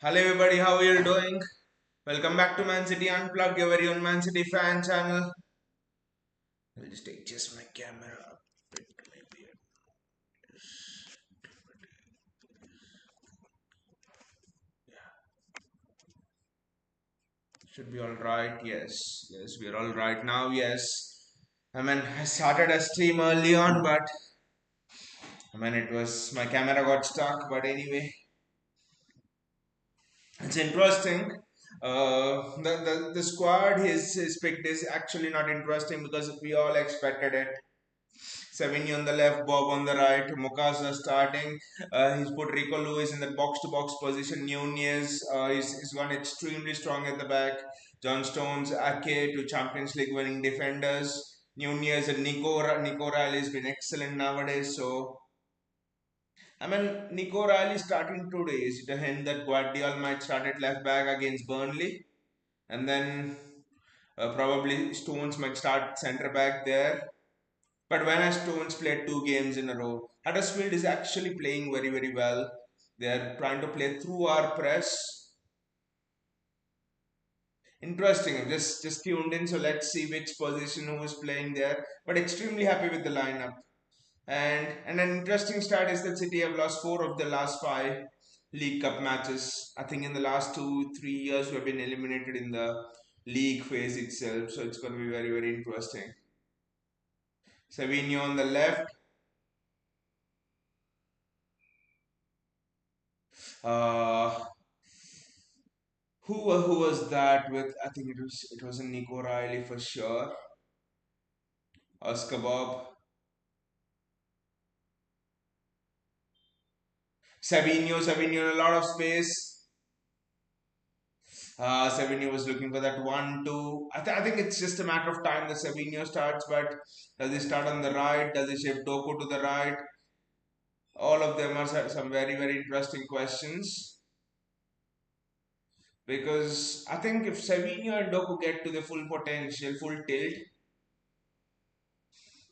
Hello everybody, how are you doing? Welcome back to Man City Unplugged, your very own Man City fan channel. I'll just adjust my camera a bit, maybe. Should be alright, yes. Yes, we're alright now, yes. I started a stream early on, but it was my camera got stuck, but anyway, it's interesting. The squad his picked is actually not interesting because we all expected it. Savigny on the left, Bob on the right, Mukasa starting. He's put Rico Lewis in the box to box position. Nunez is gone extremely strong at the back. John Stones, Ake to Champions League winning defenders. Nunez and Nico Riley has been excellent nowadays. So, Nico Riley starting today. Is it a hint that Guardiola might start at left back against Burnley? And then probably Stones might start centre back there. But when has Stones played 2 games in a row? Huddersfield is actually playing very, very well. They are trying to play through our press. Interesting. I'm just tuned in, so let's see which position who is playing there. But extremely happy with the lineup. And an interesting stat is that City have lost 4 of the last 5 League Cup matches. I think in the last 2, 3 years we have been eliminated in the league phase itself. So it's going to be very, very interesting. Savigno on the left. Uh, who was that with? I think it was a Nico Riley for sure. Oscar Bob, Savigno, a lot of space. Savigno was looking for that 1-2. I think it's just a matter of time that Savigno starts, but does he start on the right? Does he shift Doku to the right? All of them are some very, very interesting questions because I think if Savigno and Doku get to the full potential, full tilt,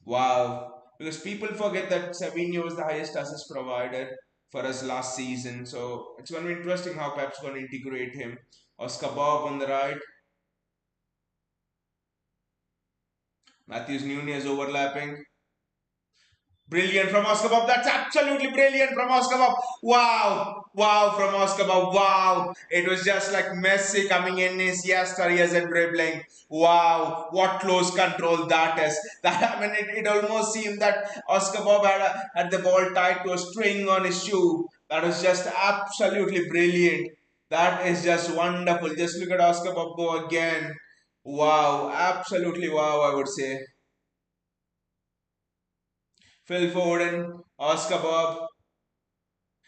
wow. Because people forget that Savigno was the highest assist provider for us last season. So it's going to be interesting how Pep's going to integrate him. Oscar Bob on the right. Matthews Nunez overlapping. Brilliant from Oscar Bob. That's absolutely brilliant from Oscar Bob. Wow. Wow from Oscar Bob. Wow. It was just like Messi coming in his years and dribbling. Wow. What close control that is. It almost seemed that Oscar Bob had the ball tied to a string on his shoe. That was just absolutely brilliant. That is just wonderful. Just look at Oscar Bob go again. Wow. Absolutely wow, I would say. Phil Foden, Oscar Bob.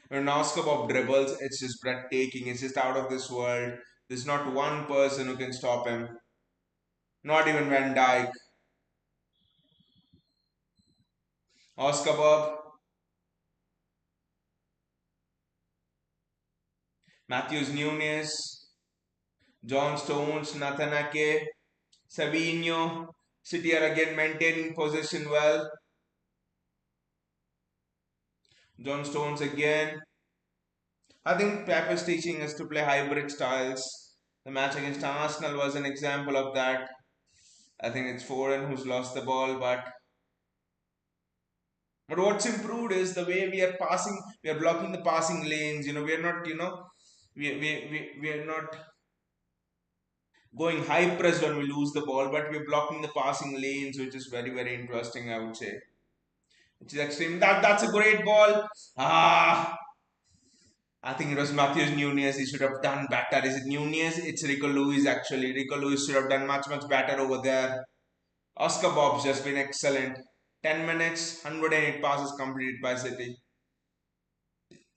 When Oscar Bob dribbles, it's just breathtaking. It's just out of this world. There's not one person who can stop him. Not even Van Dijk. Oscar Bob, Matthews Nunes, John Stones, Nathan Ake, Savigno. City are again maintaining possession well. John Stones again. I think Pep is teaching us to play hybrid styles. The match against Arsenal was an example of that. I think it's Foden who's lost the ball, but what's improved is the way we are passing, we are blocking the passing lanes. We are not, we are not going high press when we lose the ball, but we're blocking the passing lanes, which is very, very interesting, I would say. Which is extreme. That's a great ball. I think it was Matthews Nunez. He should have done better. Is it Nunez? It's Rico Lewis actually. Rico Lewis should have done much, much better over there. Oscar Bob's just been excellent. 10 minutes, 108 passes completed by City.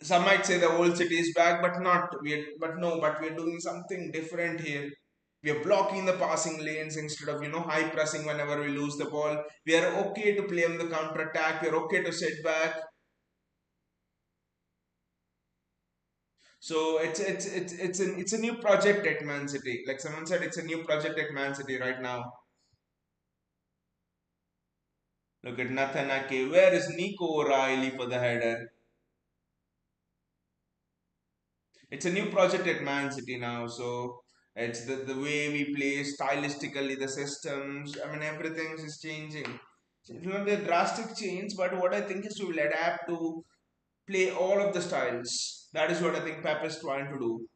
Some might say the old city is back, but not. But we're doing something different here. We are blocking the passing lanes instead of high pressing whenever we lose the ball. We are okay to play on the counter attack. We are okay to sit back. So it's a new project at Man City. Like someone said, it's a new project at Man City right now. Look at Nathan Ake. Where is Nico O'Reilly for the header? It's a new project at Man City now, so it's the way we play stylistically, the systems. I mean, everything is changing. So it will not be a drastic change, but what I think is we will adapt to play all of the styles. That is what I think Pep is trying to do.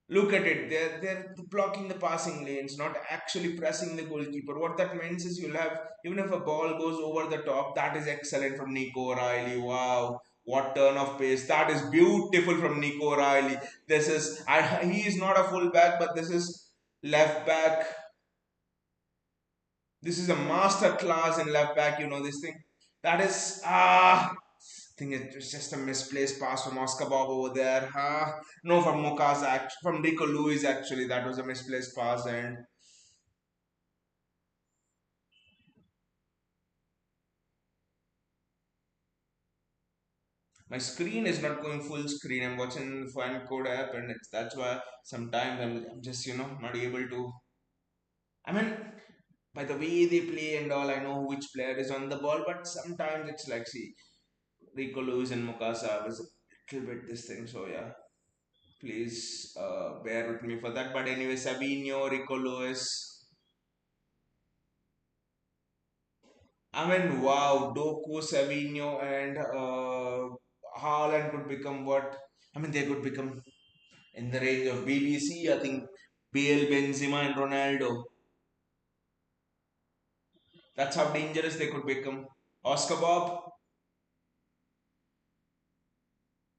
Look at it. They're blocking the passing lanes, not actually pressing the goalkeeper. What that means is you'll have even if a ball goes over the top, that is excellent from Nico O'Reilly. Wow, what turn of pace! That is beautiful from Nico O'Reilly. He is not a full back, but this is left back. This is a master class in left back. You know this thing. That is I think it was just a misplaced pass from Oscar Bob over there. No, from from Rico Lewis actually. That was a misplaced pass, and my screen is not going full screen. I'm watching the Fun Code app, and that's why sometimes I'm just not able to. I mean, by the way they play and all, I know which player is on the ball, but sometimes it's like see Rico Lewis and Mukasa was a little bit this thing. So yeah, please bear with me for that. But anyway, Sabino, Rico Lewis. I mean, wow, Doku, Savinho, and Haaland could become what? I mean, they could become in the range of BBC. I think Bale, Benzema, and Ronaldo. That's how dangerous they could become. Oscar Bob,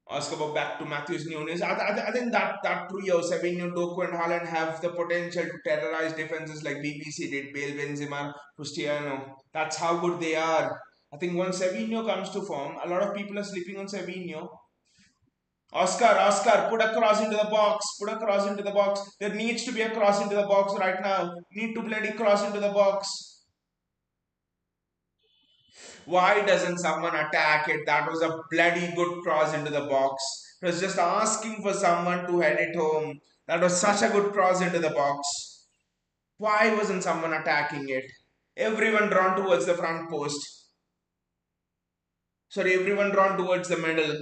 Oscar Bob back to Matthews Nunes. I think that trio, Savinho, Doku, and Haaland have the potential to terrorize defenses like BBC did. Bale, Benzema, Cristiano. That's how good they are. I think once Savinho comes to form, a lot of people are sleeping on Savinho. Oscar, put a cross into the box. Put a cross into the box. There needs to be a cross into the box right now. Need to bloody cross into the box. Why doesn't someone attack it? That was a bloody good cross into the box. It was just asking for someone to head it home. That was such a good cross into the box. Why wasn't someone attacking it? Everyone drawn towards the front post. Sorry, everyone drawn towards the middle.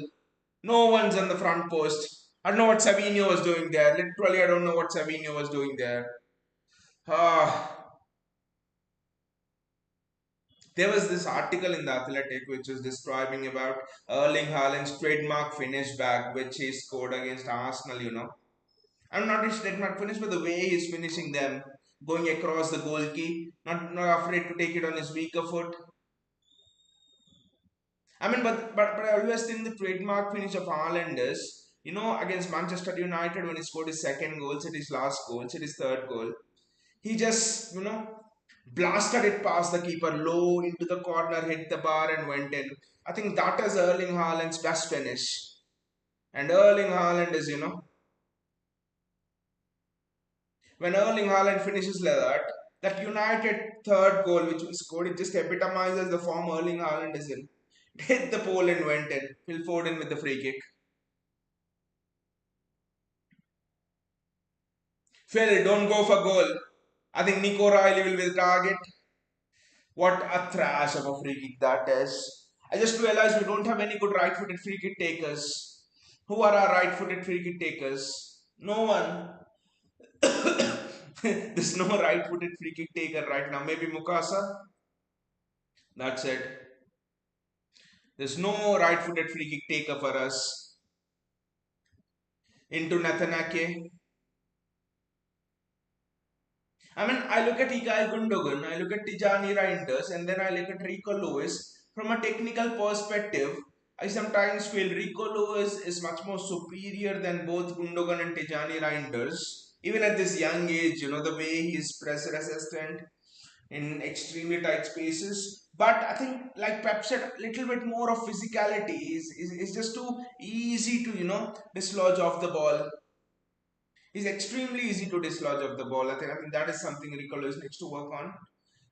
No one's on the front post. I don't know what Savinho was doing there. Literally, I don't know what Savinho was doing there. Ah, there was this article in the Athletic which was describing about Erling Haaland's trademark finish back, which he scored against Arsenal. I'm not his trademark finish, but the way he's finishing them, going across the goal key, not afraid to take it on his weaker foot. I mean, but I always think the trademark finish of Haaland is, against Manchester United when he scored his second goal, said his last goal, said his third goal. He just, blasted it past the keeper low into the corner, hit the bar and went in. I think that is Erling Haaland's best finish. And Erling Haaland is, when Erling Haaland finishes like that United third goal which we scored, it just epitomizes the form Erling Haaland is in. It hit the pole and went in. Phil Foden with the free kick. Phil, don't go for goal. I think Nico Riley will be the target. What a thrash of a free kick that is. I just realized we don't have any good right footed free kick takers. Who are our right footed free kick takers? No one. There's no right footed free kick taker right now. Maybe Mukasa. That's it. There's no right footed free kick taker for us. Into Nathanake. I mean, I look at Ilkay Gundogan, I look at Tijani Reinders, and then I look at Rico Lewis. From a technical perspective, I sometimes feel Rico Lewis is much more superior than both Gundogan and Tijani Reinders. Even at this young age, the way he is pressure resistant in extremely tight spaces. But I think, like Pep said, a little bit more of physicality is just too easy to, dislodge off the ball. He's extremely easy to dislodge of the ball. I think that is something Rico Lewis needs to work on.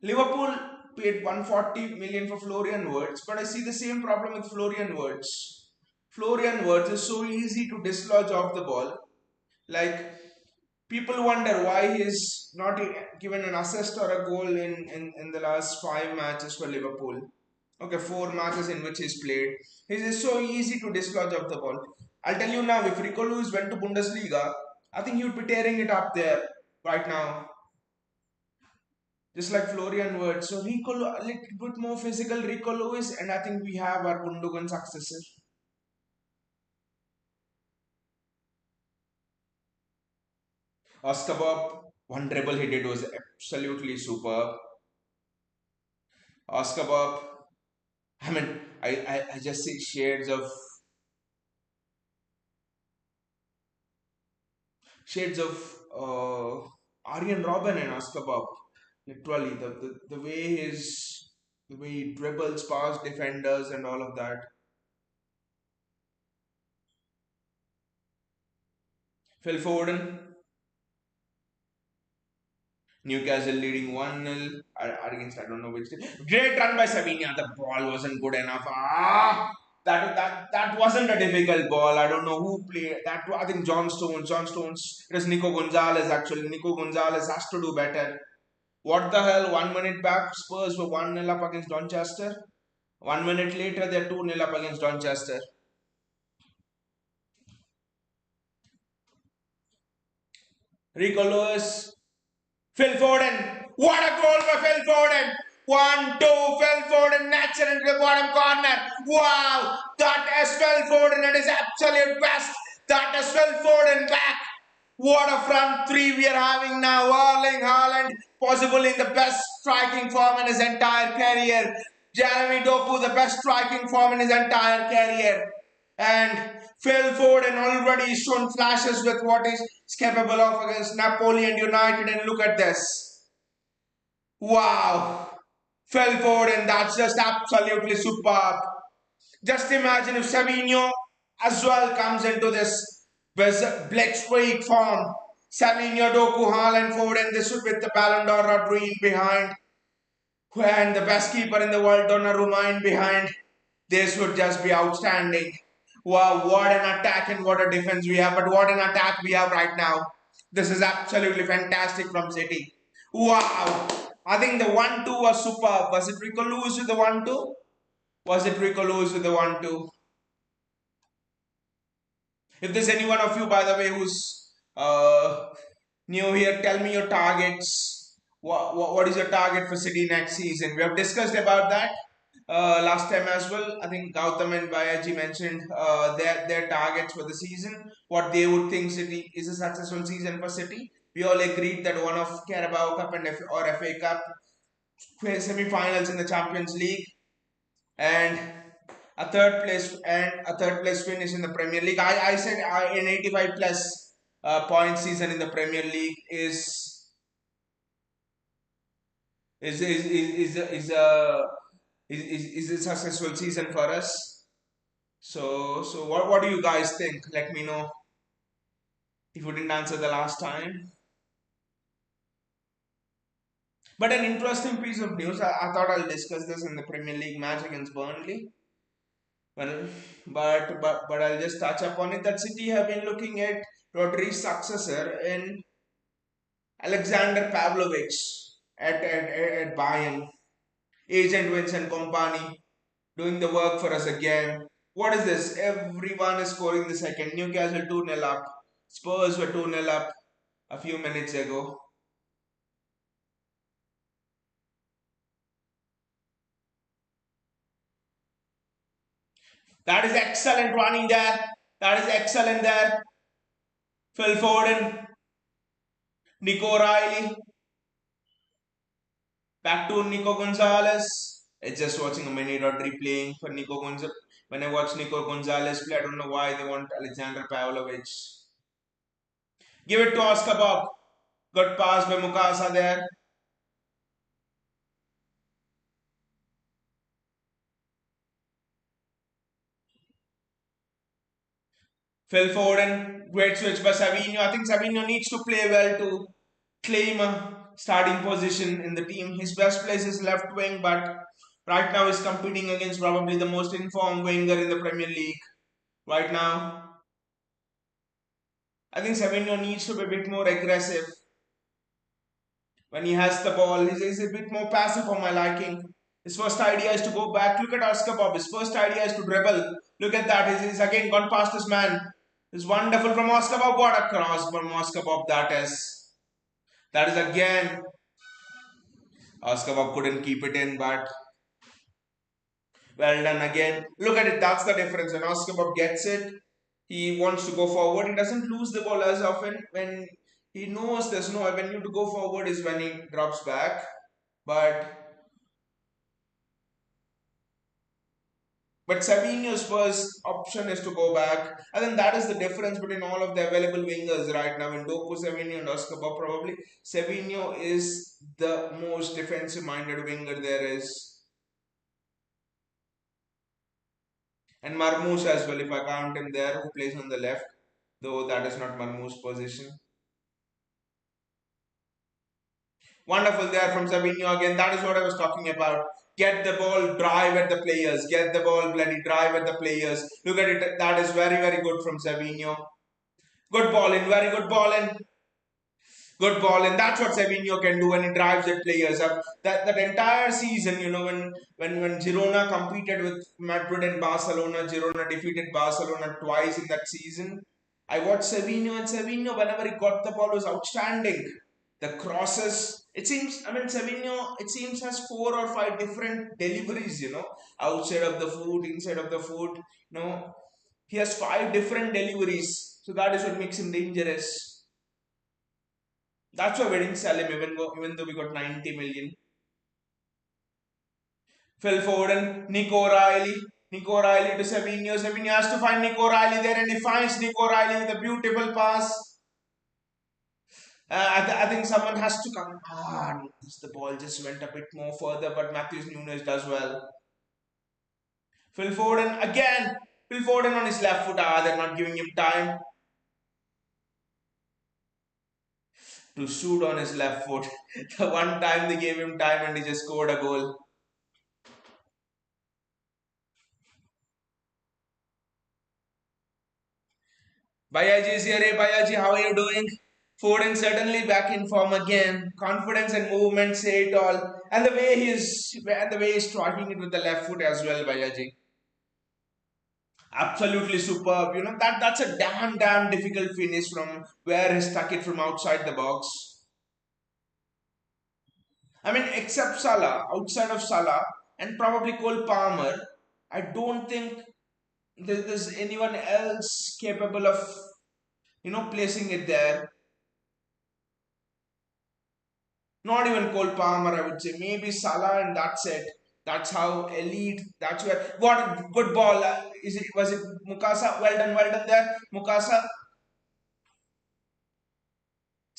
Liverpool paid 140 million for Florian Wirtz, but I see the same problem with Florian Wirtz. Florian Wirtz is so easy to dislodge off the ball. Like people wonder why he's not given an assist or a goal in the last 5 matches for Liverpool. Okay, 4 matches in which he's played. He's so easy to dislodge of the ball. I'll tell you now, if Rico Lewis went to Bundesliga, I think he would be tearing it up there right now. Just like Florian Wirtz. So Rico, a little bit more physical Rico Lewis, and I think we have our Gundogan successor. Oscar Bob, one dribble he did was absolutely superb. Oscar Bob, I mean, I just see shades of Aryan Robben and Oscar Bob. Literally, the way he dribbles past defenders and all of that. Phil Foden, Newcastle leading 1-0 against I don't know which team. Great run by Savinia. The ball wasn't good enough. That wasn't a difficult ball. I don't know who played that. I think John Stones. John Stones. It was Nico Gonzalez actually. Nico Gonzalez has to do better. What the hell? 1 minute back, Spurs were 1-0 up against Doncaster. 1 minute later, they're 2-0 up against Doncaster. Rico Lewis, Phil Foden. What a goal for Phil Foden! 1-2, Phil Foden, natural into the bottom corner. Wow, that is Phil Foden at his absolute best. That is Phil Foden back. What a front three we are having now. Erling Haaland, possibly in the best striking form in his entire career. Jeremy Doku, the best striking form in his entire career. And Phil Foden already shown flashes with what he's capable of against Napoli and United. And look at this. Wow. Phil Foden, that's just absolutely superb. Just imagine if Savinho as well comes into this blitzkrieg form. Savinho, Doku, Haaland, Foden, this would with the Ballon d'Or Rodri in behind. And the best keeper in the world, Donnarumma in behind. This would just be outstanding. Wow, what an attack and what a defense we have. But what an attack we have right now. This is absolutely fantastic from City. Wow. I think the 1-2 was superb. Was it Rico Lewis with the 1-2? Was it Rico Lewis with the 1-2? If there's any one of you, by the way, who's new here, tell me your targets. What is your target for City next season? We have discussed about that last time as well. I think Gautam and Bayaji mentioned their targets for the season, what they would think City is a successful season for City. We all agreed that one of Carabao Cup and or FA Cup semi-finals in the Champions League and a third place finish in the Premier League. I said an 85 plus point season in the Premier League is a successful season for us. So what do you guys think? Let me know if you didn't answer the last time. But an interesting piece of news. I thought I'll discuss this in the Premier League match against Burnley. Well, but I'll just touch upon it that City have been looking at Rodri's successor in Alexander Pavlovich at Bayern. Agent Vincent Company doing the work for us again. What is this? Everyone is scoring the second. Newcastle 2-0 up. Spurs were 2-0 up a few minutes ago. That is excellent running there. That is excellent there. Phil Foden, Nico Riley, back to Nico Gonzalez. It's just watching a mini Rodri playing for Nico Gonzalez. When I watch Nico Gonzalez play, I don't know why they want Alexander Pavlovich. Give it to Oscar Bob. Good pass by Mukasa there. Phil Foden, great switch by Savinho. I think Savinho needs to play well to claim a starting position in the team. His best place is left wing, but right now he's competing against probably the most informed winger in the Premier League. Right now, I think Savinho needs to be a bit more aggressive when he has the ball. He's a bit more passive for my liking. His first idea is to go back. Look at Oscar Bob. His first idea is to dribble. Look at that. He's again gone past this man. It's wonderful from Oscar Bob. What a cross from Oscar Bob that is. That is again. Oscar Bob couldn't keep it in, but well done again. Look at it. That's the difference. When Oscar Bob gets it, he wants to go forward. He doesn't lose the ball as often. When he knows there's no avenue to go forward is when he drops back. But Savinho's first option is to go back. I think that is the difference between all of the available wingers right now. In Doku, Savinho, and Oscar Bob, probably Savinho is the most defensive-minded winger there is. And Marmoush as well, if I count him there, who plays on the left, though that is not Marmoush's position. Wonderful there from Savinho again. That is what I was talking about. Get the ball, drive at the players. Get the ball, bloody drive at the players. Look at it. That is very, very good from Savinho. Good ball in, very good ball in. Good ball in. That's what Savinho can do when he drives at players up. That entire season, when Girona competed with Madrid and Barcelona, Girona defeated Barcelona twice in that season. I watched Savinho, and Savinho, whenever he got the ball, was outstanding. The crosses, it seems, I mean, Savinho, it seems, has 4 or 5 different deliveries, outside of the foot, inside of the foot, he has 5 different deliveries. So that is what makes him dangerous. That's why we didn't sell him, even though we got 90 million. Phil Foden, Nico O'Reilly. Nico O'Reilly to Savinho. Savinho has to find Nico O'Reilly there, and he finds Nico O'Reilly with a beautiful pass. I think someone has to come. The ball just went a bit more further, but Matthews Nunes does well. Phil Foden again. Phil Foden on his left foot. They're not giving him time to shoot on his left foot. The one time they gave him time and he just scored a goal. Bayaji is here. Hey Bayaji, how are you doing? Foden certainly back in form again. Confidence and movement say it all. And the way he's striking it with the left foot as well, Bayaji. Absolutely superb. That's a damn difficult finish from where he stuck it from outside the box. I mean, except Salah, outside of Salah, and probably Cole Palmer, I don't think there's anyone else capable of, placing it there. Not even Cole Palmer, I would say. Maybe Salah, and that's it. That's how elite. That's where. What a good ball. Was it Mukasa? Well done there. Mukasa.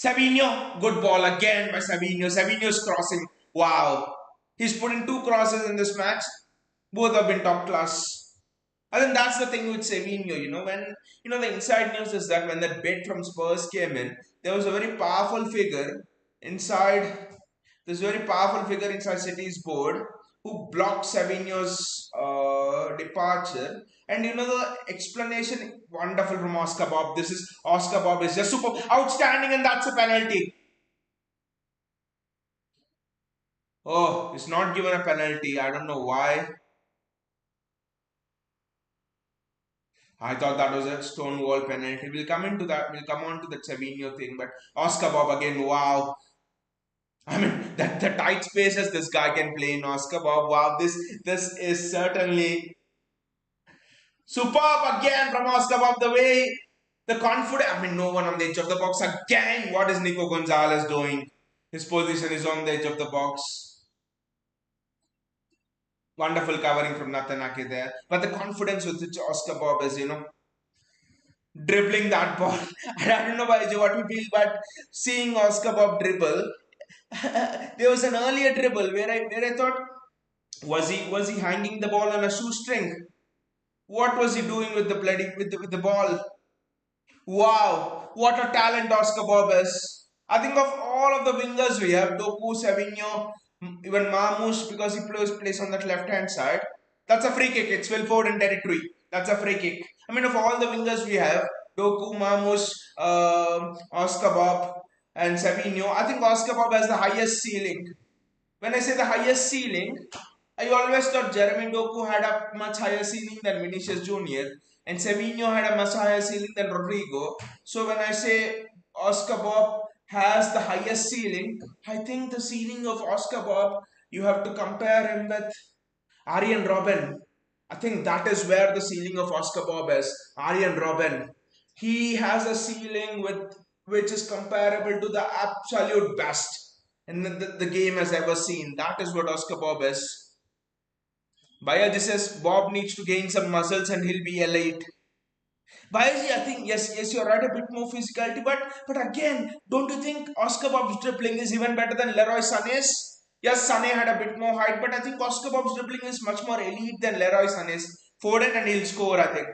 Savinho. Good ball again by Savinho. Savinho's crossing. Wow. He's put in 2 crosses in this match. Both have been top class. I think that's the thing with Savinho, the inside news is that when that bid from Spurs came in, there was a very powerful figure inside City's board who blocked Savinho's departure. And the explanation, wonderful from Oscar Bob. Oscar Bob is just super outstanding, and that's a penalty. Oh, it's not given a penalty. I don't know why. I thought that was a stonewall penalty. We'll come into that. We'll come on to the Savinho thing. But Oscar Bob again, wow. I mean, the tight spaces this guy can play in Oscar Bob. Wow, this is certainly superb again from Oscar Bob. The way, the confidence. I mean, no one on the edge of the box again. What is Nico Gonzalez doing? His position is on the edge of the box. Wonderful covering from Nathan Ake there. But the confidence with which Oscar Bob is, dribbling that ball. I don't know why what we feel, but seeing Oscar Bob dribble, there was an earlier dribble where I thought, was he hanging the ball on a shoestring? What was he doing with the ball? Wow, what a talent Oscar Bob is. I think of all of the wingers we have, Doku, Savinho, even Marmoush, because he plays on that left hand side. That's a free kick. It's Phil Foden territory. That's a free kick. I mean, of all the wingers we have, Doku, Marmoush, Oscar Bob, and Savinho, I think Oscar Bob has the highest ceiling. When I say the highest ceiling, I always thought Jeremy Doku had a much higher ceiling than Vinicius Junior, and Savinho had a much higher ceiling than Rodrigo. So when I say Oscar Bob has the highest ceiling, I think the ceiling of Oscar Bob, you have to compare him with Arjen Robben. I think that is where the ceiling of Oscar Bob is. Arjen Robben. He has a ceiling with which is comparable to the absolute best in the game has ever seen. That is what Oscar Bob is. Bayaji says Bob needs to gain some muscles and he'll be elite. Bayaji, I think yes, you're right, a bit more physicality, but again, don't you think Oscar Bob's dribbling is even better than Leroy Sané's? Yes, Sané had a bit more height, but I think Oscar Bob's dribbling is much more elite than Leroy Sané's. Forward it and he'll score, I think.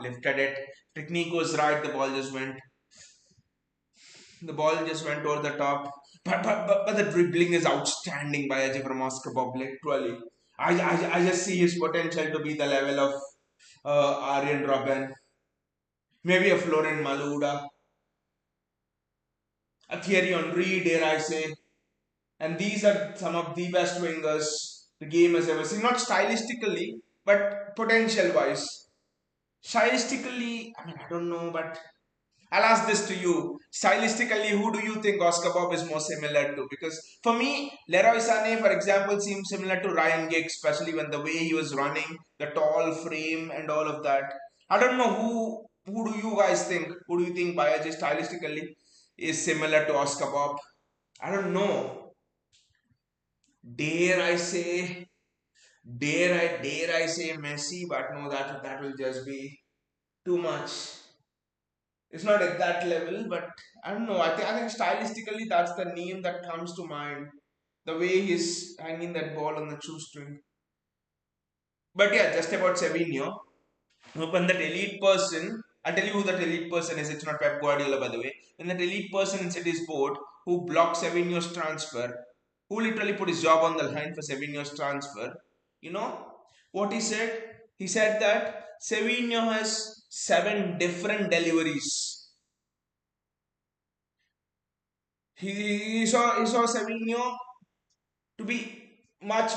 Lifted it. Technique was right, the ball just went. The ball just went over the top. But the dribbling is outstanding by Ajay from Oscar Bob, literally. I just see his potential to be the level of Arjen Robben, maybe a Florent Malouda, a Thierry Henry, dare I say. And these are some of the best wingers the game has ever seen. Not stylistically, but potential wise. Stylistically, I mean, I don't know, but I'll ask this to you. Stylistically, who do you think Oscar Bob is more similar to? Because for me, Leroy Sané, for example, seems similar to Ryan Giggs, especially when the way he was running, the tall frame and all of that. I don't know who do you guys think? Who do you think Bayaji stylistically is similar to Oscar Bob? I don't know. Dare I say, dare I say Messi, but no, that will just be too much. It's not at that level, but I don't know. I think stylistically that's the name that comes to mind. The way he's hanging that ball on the shoestring. But yeah, just about Savinho. When that elite person, I'll tell you who that elite person is. It's not Pep Guardiola, by the way. When that elite person in City's board who blocked Savinho's transfer, who literally put his job on the line for Savinho's transfer, you know what he said? He said that Savinho has 7 different deliveries. He saw Savinho to be much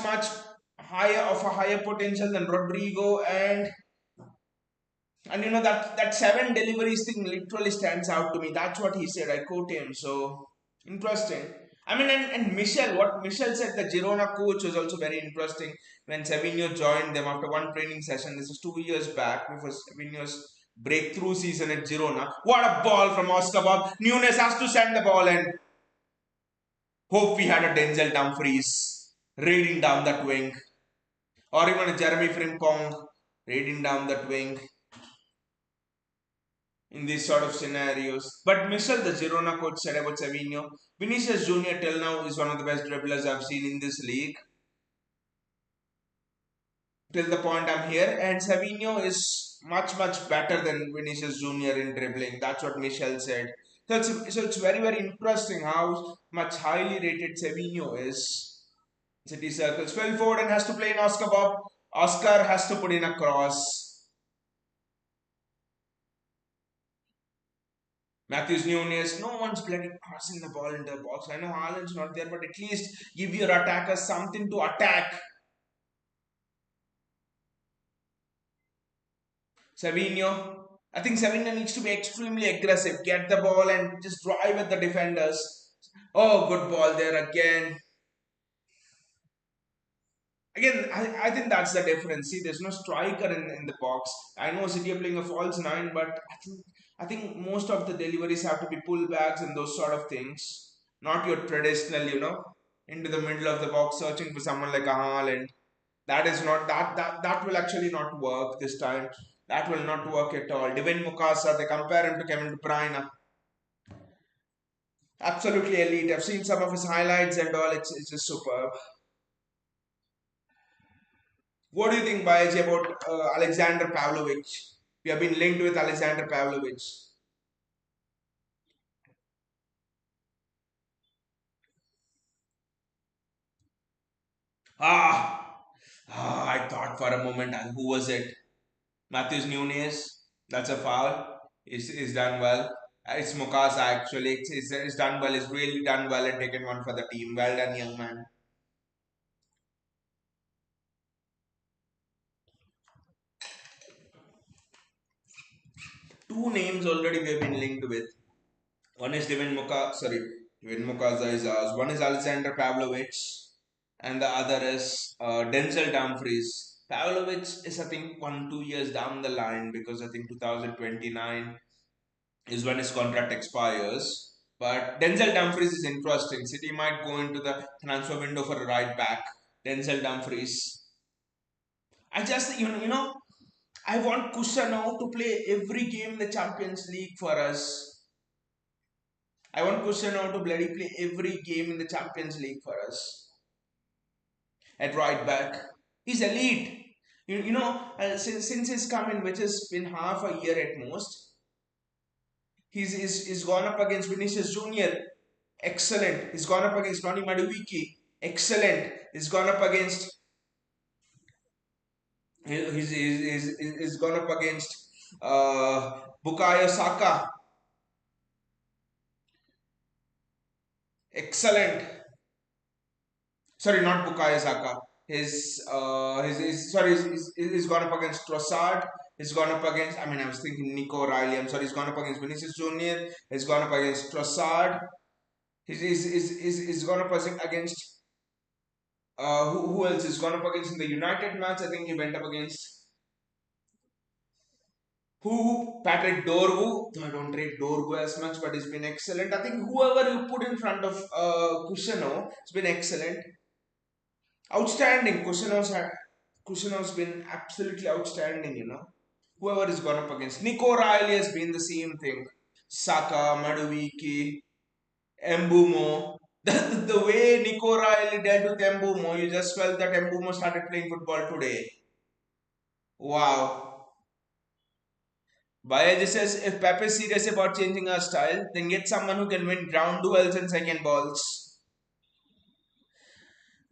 higher of a higher potential than Rodrigo, and that 7 deliveries thing literally stands out to me. That's what he said. I quote him. So interesting. I mean, and Michel, what Michel said, the Girona coach was also very interesting when Savinho joined them after one training session. This was 2 years back before Savinho's breakthrough season at Girona. What a ball from Oscar Bob. Nunes has to send the ball and hope we had a Denzel Dumfries raiding down that wing, or even a Jeremy Frimpong raiding down that wing in these sort of scenarios. But Michel, the Girona coach, said about Savinho, Vinicius Junior till now is one of the best dribblers I've seen in this league. Till the point I'm here, and Savinho is much better than Vinicius Junior in dribbling. That's what Michel said. So it's very interesting how much highly rated Savinho is. City circles. Phil Foden has to play in Oscar Bob. Oscar has to put in a cross. Matthews Nunes, no one's bloody crossing the ball into the box. I know Haaland's not there, but at least give your attackers something to attack. Savinho, I think Savinho needs to be extremely aggressive. Get the ball and just drive at the defenders. Oh, good ball there again. Again, I think that's the difference. See, there's no striker in the box. I know City are playing a false nine, but I think most of the deliveries have to be pullbacks and those sort of things. Not your traditional, into the middle of the box searching for someone like a Haaland. That is not that will actually not work this time. That will not work at all. Divin Mukasa, they compare him to Kevin De Bruyne. Absolutely elite. I've seen some of his highlights and all. It's just superb. What do you think, Bayaji, about Alexander Pavlovich? We have been linked with Alexander Pavlovich. Ah, I thought for a moment, who was it? Matthews Nunes. That's a foul. Is done well. It's Mukasa actually. It's done well. It's really done well and taken one for the team. Well done, young man. two names already we have been linked with. One is Devin Mukasa is ours. One is Alexander Pavlovich, and the other is Denzel Dumfries. Pavlovich is, I think, 1 2 years down the line because I think 2029 is when his contract expires. But Denzel Dumfries is interesting. City might go into the transfer window for a right back. Denzel Dumfries. I just, I want Kusano to play every game in the Champions League for us. I want Kusano to bloody play every game in the Champions League for us. At right back. He's elite. Since he's come in, which has been half a year at most, he's gone up against Vinicius Junior. Excellent. He's gone up against Noni Maduwiki. Excellent. He's gone up against he's gone up against Bukayo Saka. Excellent. Sorry, not Bukayo Saka. He's gone up against Trossard. He's gone up against. I mean, I was thinking Nico Riley. I'm sorry. He's gone up against Vinicius Junior. He's gone up against Trossard. He's gone up against. Who else? He's gone up against in the United match. I think he went up against Patrick Dorgu. Though I don't rate Dorgu as much, but he's been excellent. I think whoever you put in front of Kusano has been excellent. Outstanding. Kusano's been absolutely outstanding, Whoever is gone up against. Nico Riley has been the same thing. Saka, Maduwiki, Embumo. The way Nico Riley dealt with Embumo, you just felt that Embumo started playing football today. Wow. Bayaji says, if Pep is serious about changing our style, then get someone who can win ground duels and second balls.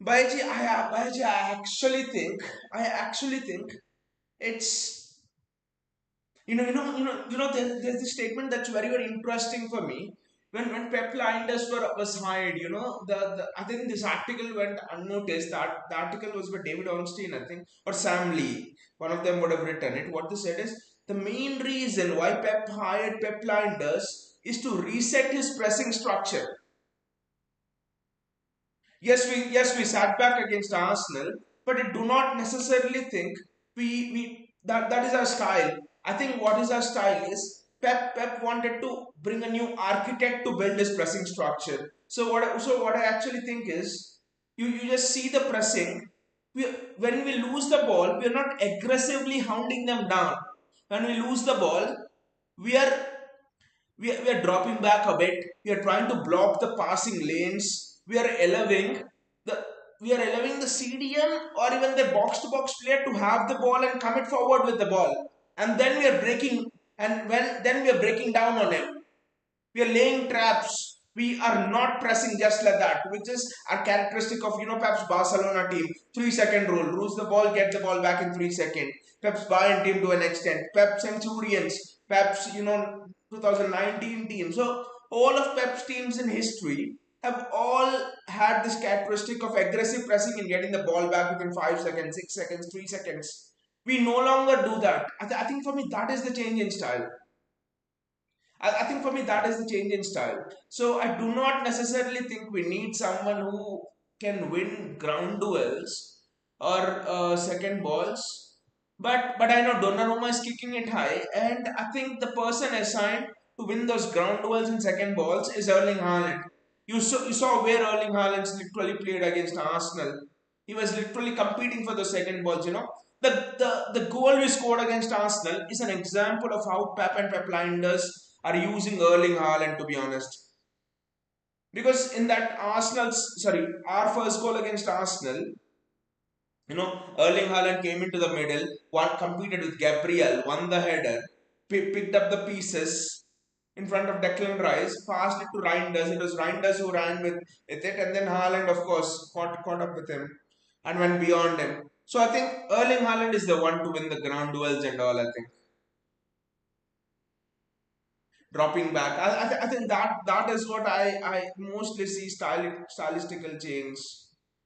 Bayaji, I actually think it's there's this statement that's very, very interesting for me. When Pep Linders was hired, I think this article went unnoticed. That the article was by David Ornstein, I think, or Sam Lee. One of them would have written it. What they said is the main reason why Pep hired Pep Linders is to reset his pressing structure. Yes we sat back against Arsenal, but I do not necessarily think that is our style. I think what is our style is Pep wanted to bring a new architect to build his pressing structure. So what I actually think is you just see the pressing. When we lose the ball, we are not aggressively hounding them down. When we lose the ball, we are we are dropping back a bit. We are trying to block the passing lanes. The we are allowing the CDM or even the box to box player to have the ball and come it forward with the ball. And then we are breaking and when then we are breaking down on him. We are laying traps. We are not pressing just like that, which is a characteristic of Pep's Barcelona team. 3 second rule. Lose the ball, get the ball back in 3 seconds. Pep's Bayern team to an extent. Pep Centurions. Pep's 2019 team. So all of Pep's teams in history have all had this characteristic of aggressive pressing and getting the ball back within 5 seconds, 6 seconds, 3 seconds. We no longer do that. I think for me that is the change in style. I think for me that is the change in style. So I do not necessarily think we need someone who can win ground duels or second balls. But I know Donnarumma is kicking it high, and I think the person assigned to win those ground duels and second balls is Erling Haaland. You saw where Erling Haaland literally played against Arsenal. He was literally competing for the second balls. The goal we scored against Arsenal is an example of how Pep and Pep Linders are using Erling Haaland, to be honest. Because in that our first goal against Arsenal, Erling Haaland came into the middle, competed with Gabriel, won the header, picked up the pieces in front of Declan Rice, passed it to Reinders. It was Reinders who ran with it, and then Haaland, of course, caught up with him and went beyond him. So I think Erling Haaland is the one to win the ground duels and all. I think dropping back. I think that is what I mostly see stylistical change,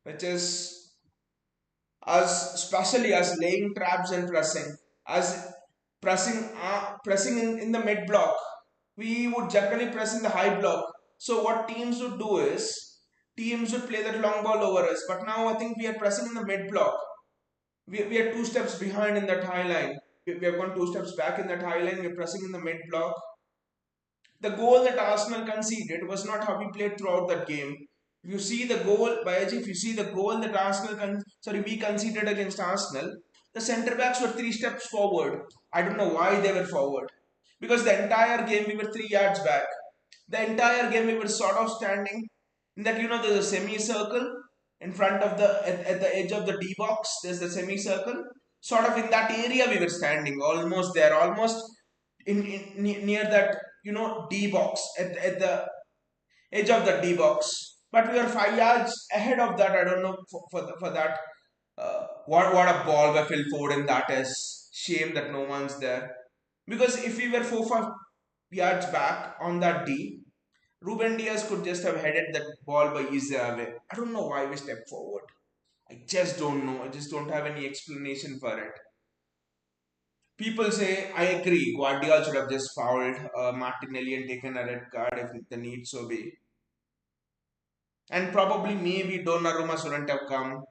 which is us, especially us laying traps and pressing. As pressing in the mid block. We would generally press in the high block. So what teams would do is teams would play that long ball over us. But now I think we are pressing in the mid block. We are two steps behind in that high line. We have gone two steps back in that high line. We're pressing in the mid block. The goal that Arsenal conceded was not how we played throughout that game. If you see the goal, Bayaji, if you see the goal that we conceded against Arsenal, the centre backs were three steps forward. I don't know why they were forward. Because the entire game we were 3 yards back. The entire game we were sort of standing in that, there's a semicircle in front of at the edge of the D box, there's the semicircle. Sort of in that area we were standing, almost there, almost near that, D box, at the edge of the D box. But we were 5 yards ahead of that. I don't know for that. What a ball by Phil Foden that is. Shame that no one's there. Because if we were 4 5 yards back on that D, Ruben Diaz could just have headed that ball by easy away. I don't know why we stepped forward. I just don't know. I just don't have any explanation for it. People say, I agree, Guardiola should have just fouled Martinelli and taken a red card if the need so be. And probably maybe Donnarumma shouldn't have come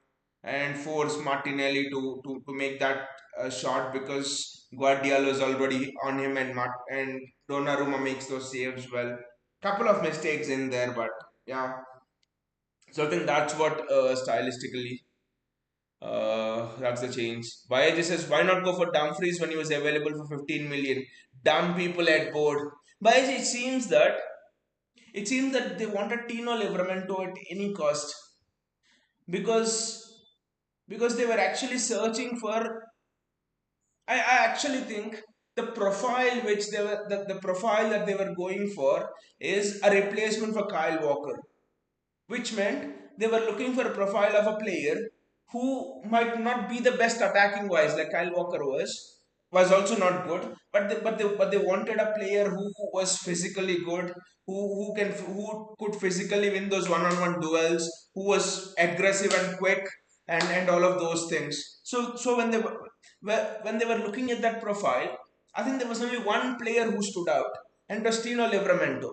and forced Martinelli to make that shot because Guardiola was already on him and Donnarumma makes those saves well. Couple of mistakes in there, but yeah. So I think that's what stylistically that's the change. Bayaji says, why not go for Dumfries when he was available for 15 million? Dumb people at board. Bayaji, it seems that they wanted Tino Livramento at any cost because they were actually searching for. I actually think the profile which they were the profile that they were going for is a replacement for Kyle Walker, which meant they were looking for a profile of a player who might not be the best attacking wise like Kyle Walker was also not good, but they wanted a player who was physically good, who could physically win those one-on-one duels, who was aggressive and quick, and all of those things. So when they were looking at that profile, I think there was only one player who stood out, and it was Tino Livramento,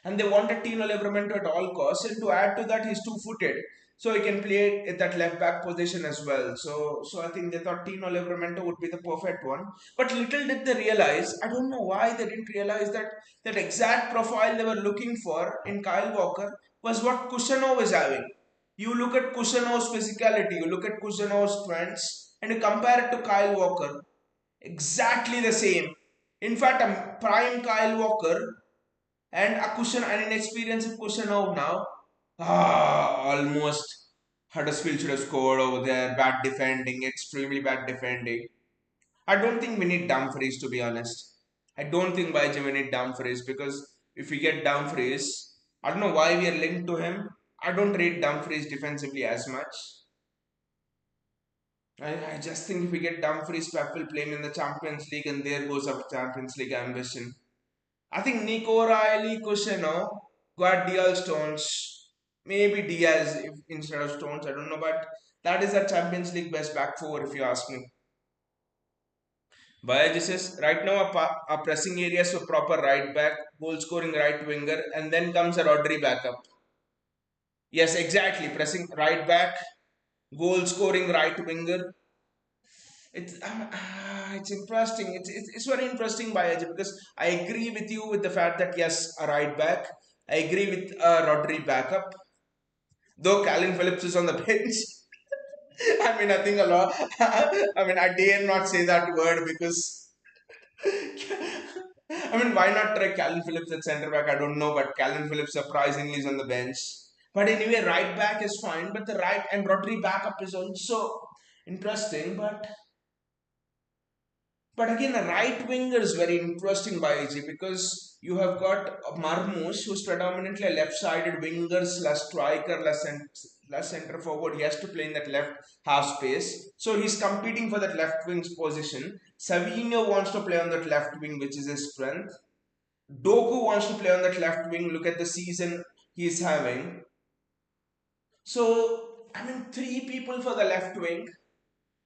and they wanted Tino Livramento at all costs. And to add to that, he's two-footed, so he can play at that left back position as well. So I think they thought Tino Livramento would be the perfect one. But little did they realize, I don't know why they didn't realize that that exact profile they were looking for in Kyle Walker was what Kusanov is having. You look at Kusanov's physicality, you look at Kusanov's strengths, and you compare it to Kyle Walker, exactly the same. In fact, a prime Kyle Walker and a cushion, an inexperienced Kusanov now. Almost Huddersfield should have scored over there. Bad defending, extremely bad defending. I don't think we need Dumfries, to be honest. I don't think Baiji we need Dumfries because if we get Dumfries, I don't know why we are linked to him. I don't rate Dumfries defensively as much. I just think if we get Dumfries, Pep will play him in the Champions League, and there goes our Champions League ambition. I think Nico Riley, Cusino, Guardiola Stones, maybe Diaz instead of Stones, I don't know, but that is a Champions League best back four if you ask me. Bayaji says, right now our pressing areas for proper right back, goal scoring right winger, and then comes a Rodri backup. Yes, exactly. Pressing right back, goal scoring right winger. It's interesting. It's very interesting, Bayaji, because I agree with you with the fact that yes, a right back. I agree with Rodri backup. Though Calvin Phillips is on the bench. I mean, I think a lot. I mean, I dare not say that word because. I mean, why not try Calvin Phillips at centre back? I don't know, but Calvin Phillips surprisingly is on the bench. But anyway, right back is fine, but the right and Rodri backup is also interesting. But again, a right winger is very interesting, Baiji, because you have got Marmoush, who's predominantly a left-sided winger slash striker slash centre forward. He has to play in that left half space. So he's competing for that left wing's position. Savinho wants to play on that left wing, which is his strength. Doku wants to play on that left wing. Look at the season he's having. So, three people for the left wing.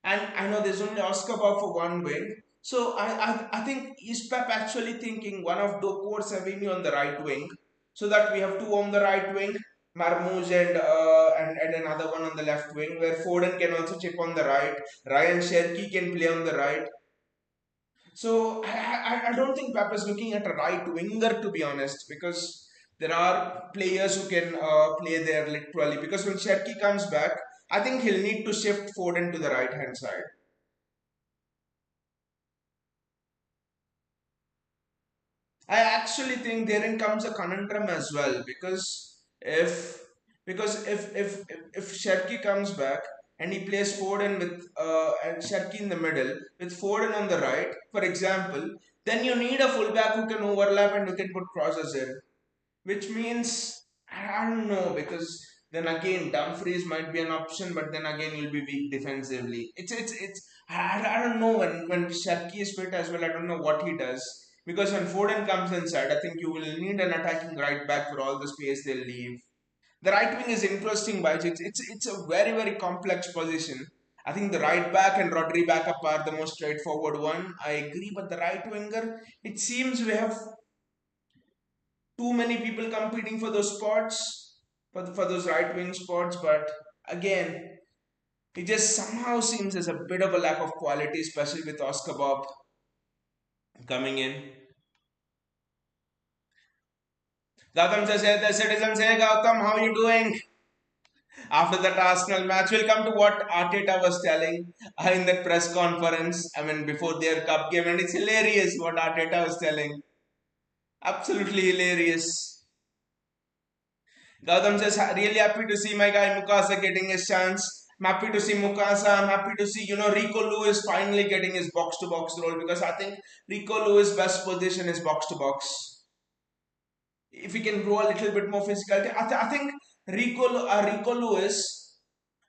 And I know there's only Oscar Bob for one wing. So I think is Pep actually thinking one of Doku or Savinho on the right wing, so that we have two on the right wing, Marmoush and another one on the left wing, where Foden can also chip on the right, Ryan Cherki can play on the right. So I don't think Pep is looking at a right winger, to be honest, because there are players who can play there literally. Because when Cherki comes back, I think he'll need to shift Foden to the right hand side. I actually think therein comes a conundrum as well, if if Sherky comes back and he plays Foden with and Sherky in the middle with Foden on the right, for example, then you need a fullback who can overlap and who can put crosses in, which means I don't know, because then again Dumfries might be an option, but then again you'll be weak defensively. It's I don't know when Sharky is fit as well. I don't know what he does, because when Foden comes inside, I think you will need an attacking right back for all the space they'll leave. The right wing is interesting, but it's a very complex position. I think the right back and Rodri backup are the most straightforward one. I agree, but the right winger, it seems we have too many people competing for those spots, for those right wing spots. But again, it just somehow seems there's a bit of a lack of quality, especially with Oscar Bob coming in. Gautam says, "Hey, the citizens, hey Gautam, how are you doing?" After that Arsenal match, we'll come to what Arteta was telling in that press conference. I mean, before their cup game, and it's hilarious what Arteta was telling. Absolutely hilarious. Gautam says, really happy to see my guy Mukasa getting his chance. I'm happy to see Mukasa. I'm happy to see, Rico Lewis finally getting his box to box role, because I think Rico Lewis' best position is box to box. If he can grow a little bit more physicality, I think Rico Lewis,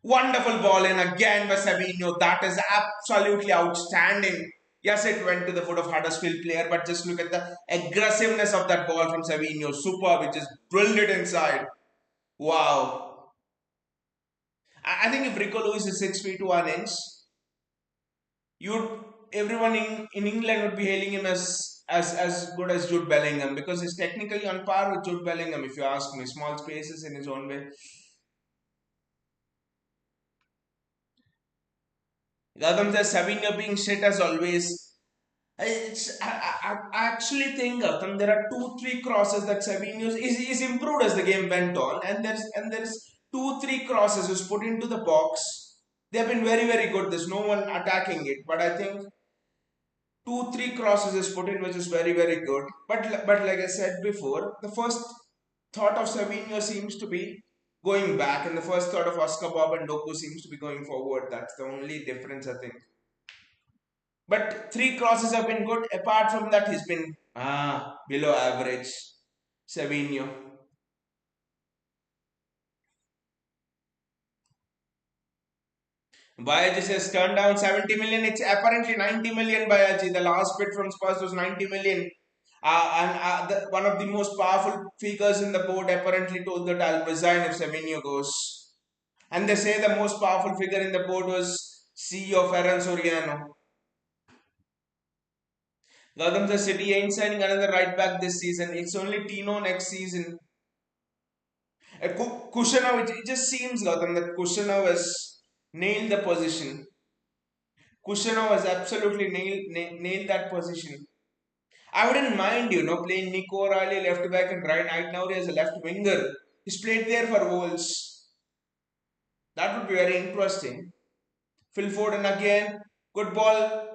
wonderful ball in again by Savinho. That is absolutely outstanding. Yes, it went to the foot of Huddersfield player, but just look at the aggressiveness of that ball from Savinho. Superb. It just drilled it inside. Wow. I think if Rico Lewis is 6 feet 1 inch, you'd everyone in England would be hailing him as good as Jude Bellingham, because he's technically on par with Jude Bellingham, if you ask me. Small spaces in his own way. Gautam says Savinho being shit as always. I actually think, Gautam, there are 2-3 crosses that Savinho is improved as the game went on, and there's 2-3 crosses who's put into the box. They have been very good. There's no one attacking it, but I think 2-3 crosses is put in, which is very good. But like I said before, the first thought of Savinho seems to be going back, and the first thought of Oscar Bob and Doku seems to be going forward. That's the only difference, I think. But 3 crosses have been good. Apart from that, he's been below average. Savinho. Bayaji says turned down 70 million. It's apparently 90 million, Bayaji. The last bid from Spurs was 90 million. One of the most powerful figures in the board apparently told that I'll resign if Savinho goes. And they say the most powerful figure in the board was CEO Ferran Soriano. Gautam says City ain't signing another right back this season. It's only Tino next season. Kushanov, it just seems, Gautam, that Kushanov has nailed the position. Kushanov has absolutely nailed that position. I wouldn't mind, playing Nico O'Reilly left back and Ryan Aitnouri as a left winger. He's played there for Wolves. That would be very interesting. Phil Foden again. Good ball.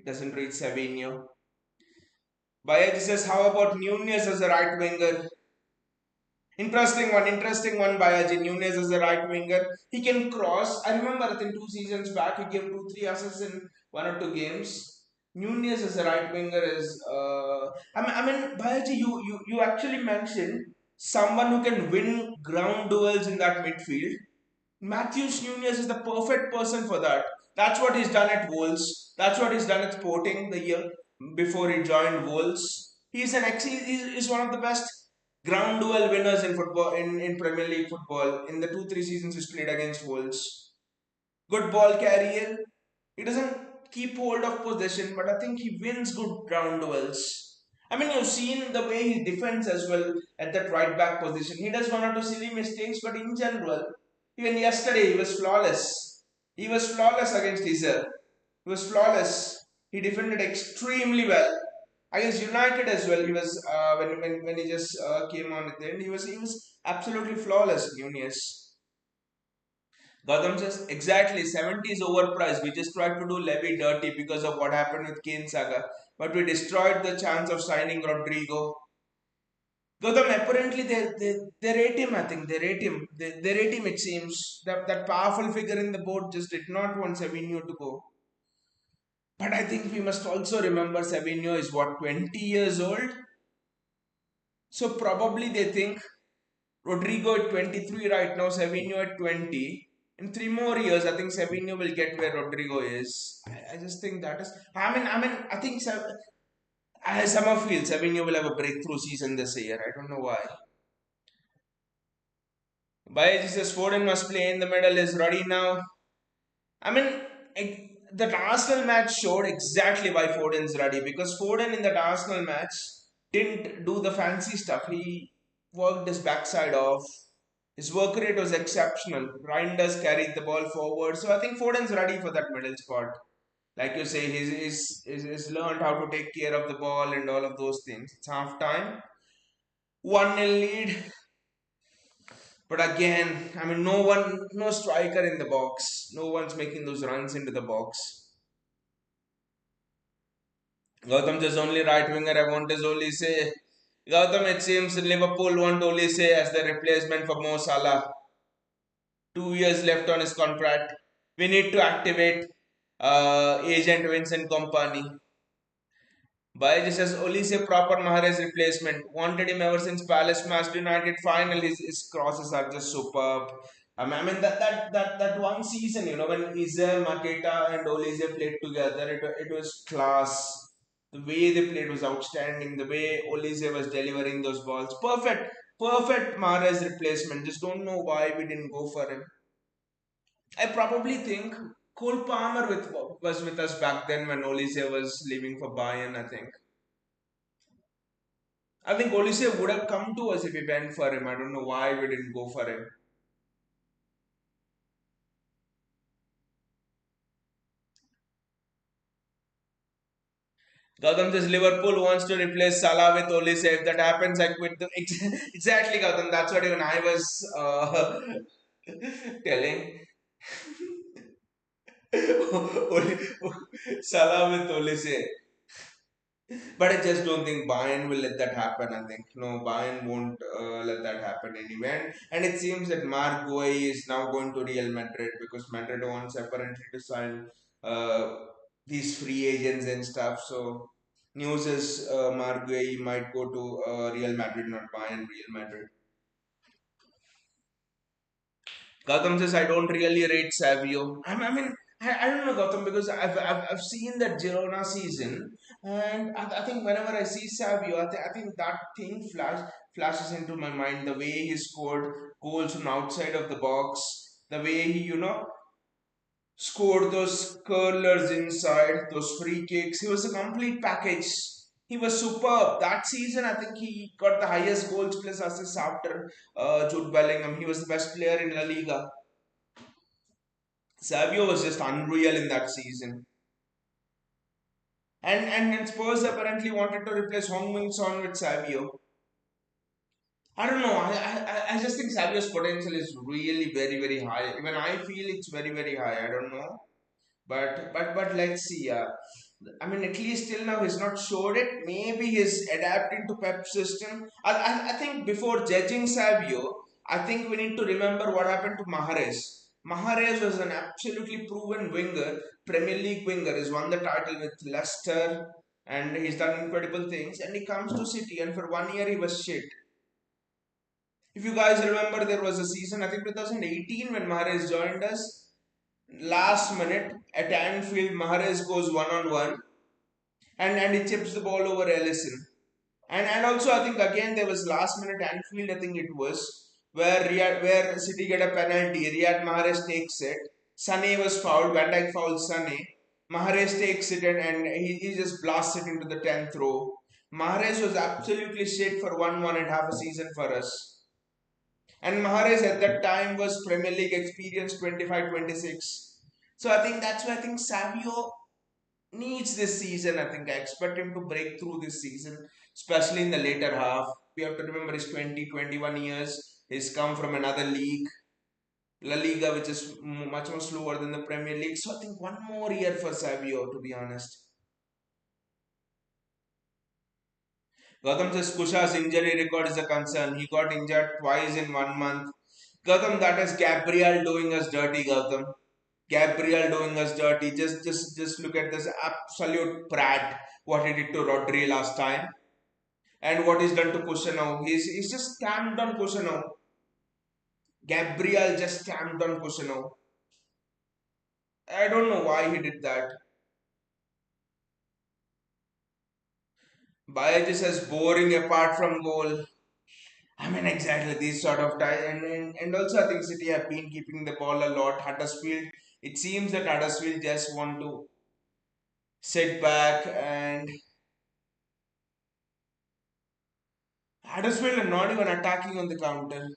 Doesn't reach Savinho. Bayaji says, how about Nunez as a right winger? Interesting one by Nunez as a right winger. He can cross. I remember I think 2 seasons back he gave 2-3 assists in 1 or 2 games. Nunez as a right winger is I mean Bhayaji, you actually mentioned someone who can win ground duels in that midfield. Matthews Nunez is the perfect person for that. That's what he's done at Wolves. That's what he's done at Sporting the year before he joined Wolves. He's one of the best ground duel winners in football in Premier League football in the 2-3 seasons he's played against Wolves. Good ball carrier. He doesn't keep hold of possession, but I think he wins good ground duels. I mean, you've seen the way he defends as well at that right back position. He does one or two silly mistakes, but in general, even yesterday he was flawless. He was flawless against Israel. He was flawless. He defended extremely well against United as well. He was when he just came on at the end. He was absolutely flawless. Nunez. Gautam says exactly 70 is overpriced. We just tried to do Levy dirty because of what happened with Kane Saga, but we destroyed the chance of signing Rodrigo. Gautam, apparently they rate him. I think they rate him. They rate him. It seems that powerful figure in the board just did not want Savinho to go. But I think we must also remember Savinho is what 20 years old. So probably they think Rodrigo at 23 right now, Savinho at 20. In 3 more years, I think Savinho will get where Rodrigo is. I just think that is. I think I somehow feel Savinho will have a breakthrough season this year. I don't know why. Baye says Foden must play in the middle. Is ready now. I mean, the Arsenal match showed exactly why Foden's ready because Foden in that Arsenal match didn't do the fancy stuff. He worked his backside off. His work rate was exceptional. Reinders carried the ball forward. So I think Foden's ready for that middle spot. Like you say, he's learned how to take care of the ball and all of those things. It's half time. 1-0 lead. But again, I mean, no striker in the box. No one's making those runs into the box. Gautam just only right winger. I want is only say. Gautam, it seems Liverpool want only say as the replacement for Mo Salah. 2 years left on his contract. We need to activate agent Vincent Company. Baiji says Olise proper Mahrez replacement. Wanted him ever since Palace Master United final. His crosses are just superb. I mean that one season, when Ize, Maketa and Olise played together, it was class. The way they played was outstanding. The way Olise was delivering those balls, perfect Mahrez replacement. Just don't know why we didn't go for him. I probably think Cole Palmer was with us back then when Olise was leaving for Bayern. I think Olise would have come to us if we went for him. I don't know why we didn't go for him. Gautam says Liverpool wants to replace Salah with Olise. If that happens, I quit. Exactly, Gautam. That's what even I was telling. Salah with Olise. But I just don't think Bayern will let that happen. I think no, Bayern won't let that happen anyway. And it seems that Marc Guehi is now going to Real Madrid because Madrid wants apparently to sign uh, these free agents and stuff. So news is Marc Guehi might go to Real Madrid, not Bayern. Real Madrid. Gautam says, I don't really rate Savio. I don't know Gautam because I've seen that Girona season and I think whenever I see Savio, I think that thing flashes into my mind. The way he scored goals from outside of the box, the way he, scored those curlers inside, those free kicks. He was a complete package. He was superb. That season, I think he got the highest goals plus assists after Jude Bellingham. He was the best player in La Liga. Savio was just unreal in that season. And Spurs apparently wanted to replace Hong Min Son with Savio. I don't know. I just think Savio's potential is really very very high. Even I feel it's very very high. I don't know. But let's see. I mean, at least till now he's not showed it. Maybe he's adapting to Pep's system. I think before judging Savio, I think we need to remember what happened to Mahrez. Mahrez was an absolutely proven winger, Premier League winger. He's won the title with Leicester and he's done incredible things. And he comes to City and for 1 year he was shit. If you guys remember, there was a season, I think 2018, when Mahrez joined us. Last minute at Anfield, Mahrez goes one on one and he chips the ball over Ellison. And also I think again there was last minute Anfield, I think it was where City get a penalty. Riyad Mahrez takes it. Sané was fouled. Van Dijk fouls Sané. Mahrez takes it and he just blasts it into the 10th row. Mahrez was absolutely shit for one and a half a season for us. And Mahrez at that time was Premier League experience 25-26. So I think that's why I think Savio needs this season. I think I expect him to break through this season, especially in the later half. We have to remember he's 20, 21 years. He's come from another league, La Liga, which is much more slower than the Premier League. So I think one more year for Savio, to be honest. Gautam says Kusha's injury record is a concern. He got injured twice in 1 month. Gautam, that is Gabriel doing us dirty, Gautam. Gabriel doing us dirty. Just look at this absolute prat. What he did to Rodri last time, and what he's done to Kusha now. He's just stamped on Kusha now. Gabriel just stamped on Kusha now. I don't know why he did that. Bayaji says boring apart from goal. I mean, exactly these sort of ties, and also I think City have been keeping the ball a lot. Huddersfield, it seems that Huddersfield just want to sit back, and Huddersfield are not even attacking on the counter.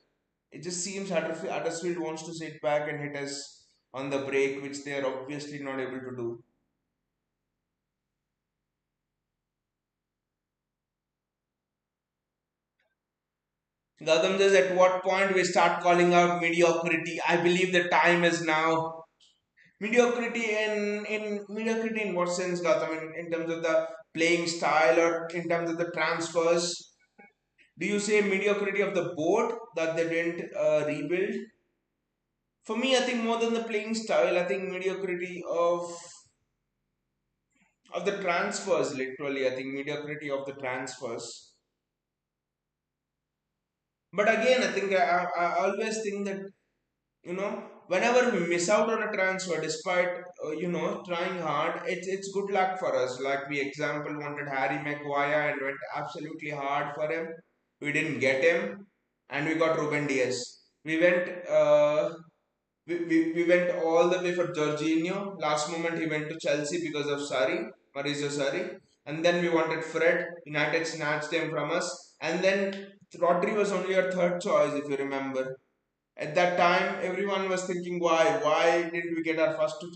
It just seems Huddersfield wants to sit back and hit us on the break, which they are obviously not able to do. Gautam says, at what point we start calling out mediocrity? I believe the time is now. Mediocrity in what sense, Gautam? In terms of the playing style or in terms of the transfers? Do you say mediocrity of the board that they didn't rebuild? For me, I think more than the playing style, I think mediocrity of the transfers. Literally, I think mediocrity of the transfers. But again, I think I always think that whenever we miss out on a transfer, despite trying hard, it's good luck for us. Like we example wanted Harry Maguire and went absolutely hard for him. We didn't get him, and we got Ruben Diaz. We went we went all the way for Jorginho. Last moment he went to Chelsea because of Mauricio Sarri. And then we wanted Fred. United snatched him from us. And then Rodri was only our third choice, if you remember. At that time, everyone was thinking, why? Why didn't we get our first two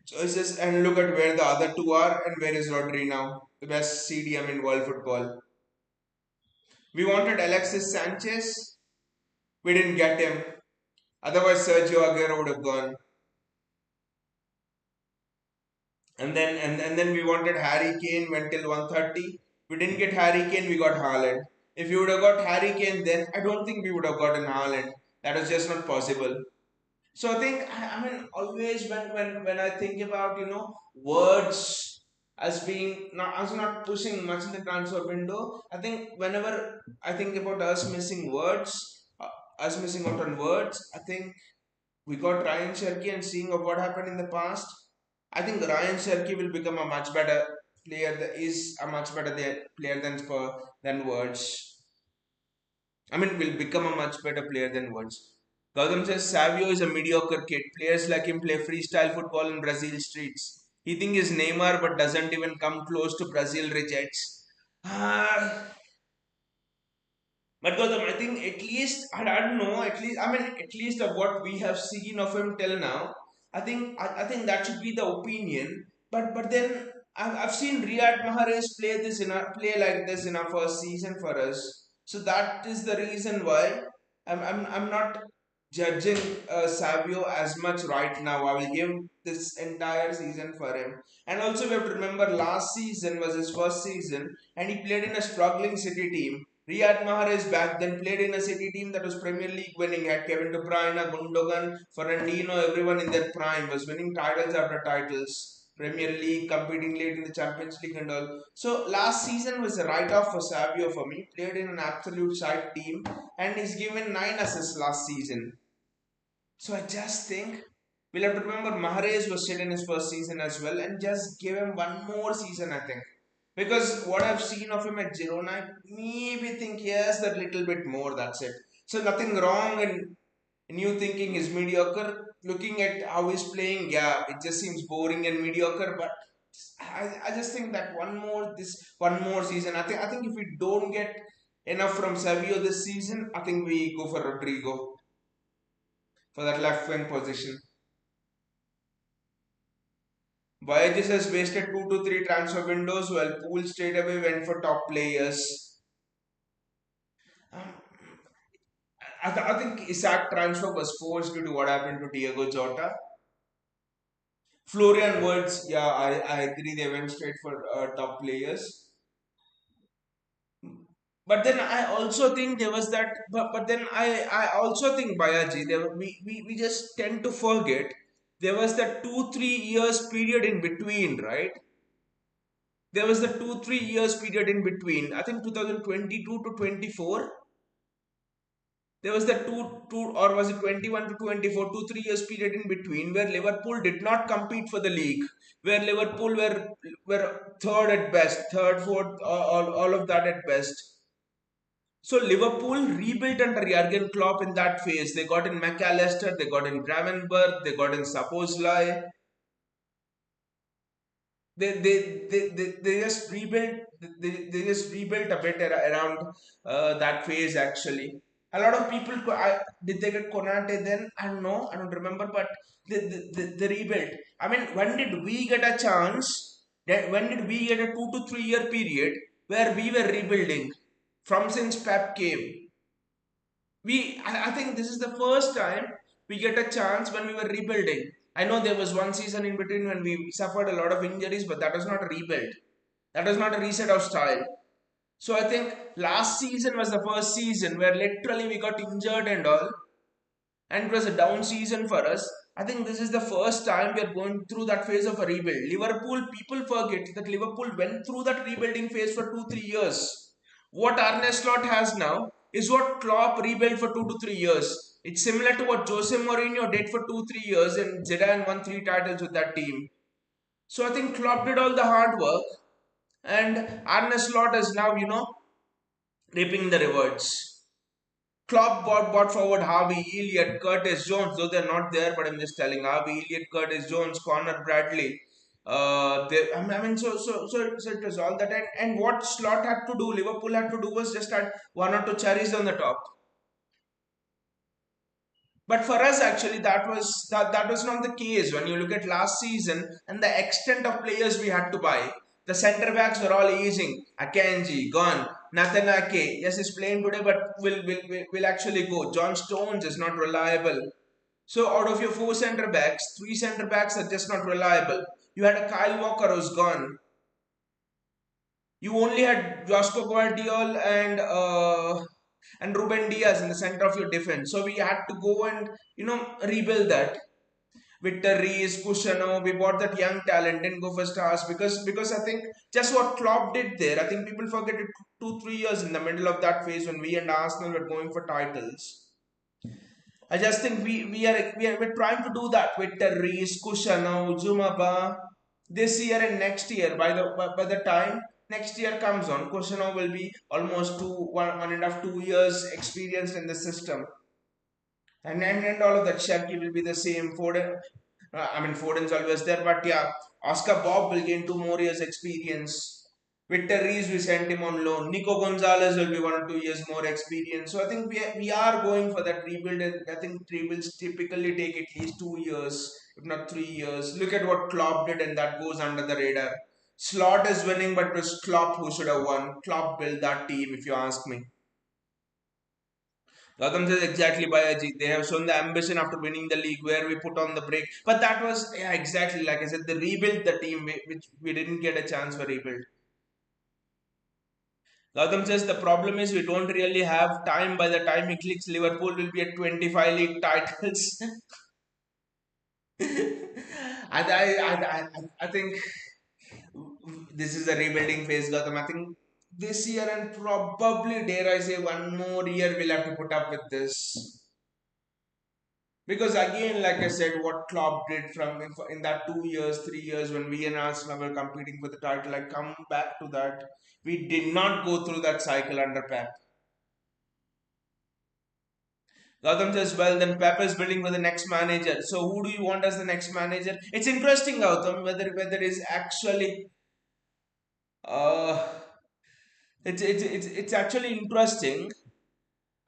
choices? And look at where the other two are and where is Rodri now? The best CDM in world football. We wanted Alexis Sanchez. We didn't get him. Otherwise, Sergio Aguero would have gone. And then we wanted Harry Kane, went till 130. We didn't get Harry Kane, we got Haaland. If you would have got Harry Kane, then I don't think we would have gotten Haaland. That was just not possible. So I think I mean always when I think about words as being not as not pushing much in the transfer window, I think whenever I think about us missing words, us missing out on words, I think we got Ryan Cherky and seeing of what happened in the past, I think Ryan Cherky will become a much better player. Is a much better player than Words. I mean, will become a much better player than Words. Gautam says Savio is a mediocre kid. Players like him play freestyle football in Brazil streets. He thinks he's Neymar but doesn't even come close to Brazil rejects. Ah, but Gautam, I think at least I don't know. At least I mean, at least of what we have seen of him till now, I think that should be the opinion. But then I've seen Riyad Mahrez play like this in our first season for us. So that is the reason why I'm not judging Savio as much right now. I will give this entire season for him. And also we have to remember last season was his first season, and he played in a struggling City team. Riyad Mahrez back then played in a City team that was Premier League winning, had Kevin De Bruyne, Gundogan, Fernandinho, everyone in their prime was winning titles after titles. Premier League, competing late in the Champions League and all. So last season was a write-off for Savio for me. Played in an absolute side team and he's given 9 assists last season. So I just think we'll have to remember Mahrez was still in his first season as well and just give him one more season, I think. Because what I've seen of him at Girona, I maybe think he has that little bit more, that's it. So nothing wrong in you thinking he's mediocre. looking at how he's playing, yeah, it just seems boring and mediocre. But I just think that one more season. I think if we don't get enough from Savio this season, I think we go for Rodrigo for that left wing position. Voyages has wasted 2 to 3 transfer windows while Pool straight away went for top players. Um, I think Isaac transfer was forced due to what happened to Diego Jota. Florian Wirtz, yeah, I agree they went straight for top players. But then I also think there was that, but then I also think Bayaji, we just tend to forget there was that 2 3 years period in between, right? There was the 2 3 years period in between. I think 2022 to 24. There was the two or was it 21 to 24, 2 3 years period in between where Liverpool did not compete for the league, where Liverpool were third at best, third, fourth, all of that at best. So Liverpool rebuilt under Jurgen Klopp in that phase. They got in McAllister, they got in Gravenberg, they got in Saposlai. They just rebuilt they just rebuilt a bit around that phase actually. A lot of people did they get Konate then? I don't know, I don't remember, but they rebuilt. I mean, when did we get a chance? When did we get a 2 to 3 year period where we were rebuilding from since Pep came? I think this is the first time we get a chance when we were rebuilding. I know there was one season in between when we suffered a lot of injuries, but that was not a rebuild. That was not a reset of style. So I think last season was the first season where literally we got injured and all, and it was a down season for us. I think this is the first time we are going through that phase of a rebuild. Liverpool, people forget that Liverpool went through that rebuilding phase for 2 3 years. What Arne Slot has now is what Klopp rebuilt for 2 to 3 years. It's similar to what Jose Mourinho did for 2 3 years, and Zidane won 3 titles with that team. So I think Klopp did all the hard work, and Arne Slot is now reaping the rewards. Klopp bought forward Harvey Elliott, Curtis Jones, though they're not there, but I'm just telling Harvey Elliott, Curtis Jones, Connor Bradley. So it was all that, and what Slot had to do, Liverpool had to do was just add 1 or 2 cherries on the top. But for us, actually, that was not the case. When you look at last season and the extent of players we had to buy, the centre backs were all aging. Akanji gone, Nathan Ake, yes, he's playing today, but will actually go. John Stones is not reliable. So out of your 4 centre backs, 3 centre backs are just not reliable. You had a Kyle Walker who's gone. You only had Josko Guardiol and Ruben Diaz in the center of your defense. So we had to go and rebuild that. Victor Rees, Kushano, we bought that young talent, didn't go for stars because I think just what Klopp did there. I think people forget it 2 3 years in the middle of that phase when we and Arsenal were going for titles. I just think we're trying to do that with Rees, Kushano, Jumaba this year and next year. By the time next year comes on, Kushano will be almost 1.5 2 years experienced in the system, and all of that. Sharky will be the same. Foden, Foden's always there, but yeah, Oscar Bob will gain 2 more years experience. Victor Rees, we sent him on loan. Nico Gonzalez will be 1 or 2 years more experience. So I think we are going for that rebuild, and I think rebuilds typically take at least 2 years, if not 3 years. Look at what Klopp did, and that goes under the radar. Slot is winning, but it was Klopp who should have won. Klopp built that team, if you ask me. Gautam says exactly Bayaji. They have shown the ambition after winning the league where we put on the break. But that was, yeah, exactly like I said, they rebuilt the team which we didn't get a chance for rebuild. Gautam says the problem is we don't really have time. By the time he clicks, Liverpool will be at 25 league titles. I think this is a rebuilding phase, Gautam. I think this year and probably, dare I say, 1 more year we'll have to put up with this. Because again, like I said, what Klopp did from in that 2 years, 3 years when we and Arsenal were competing for the title, I come back to that. We did not go through that cycle under Pep. Gautam says, well, then Pep is building for the next manager. So who do you want as the next manager? It's interesting, Gautam, whether it's actually uh, it's actually interesting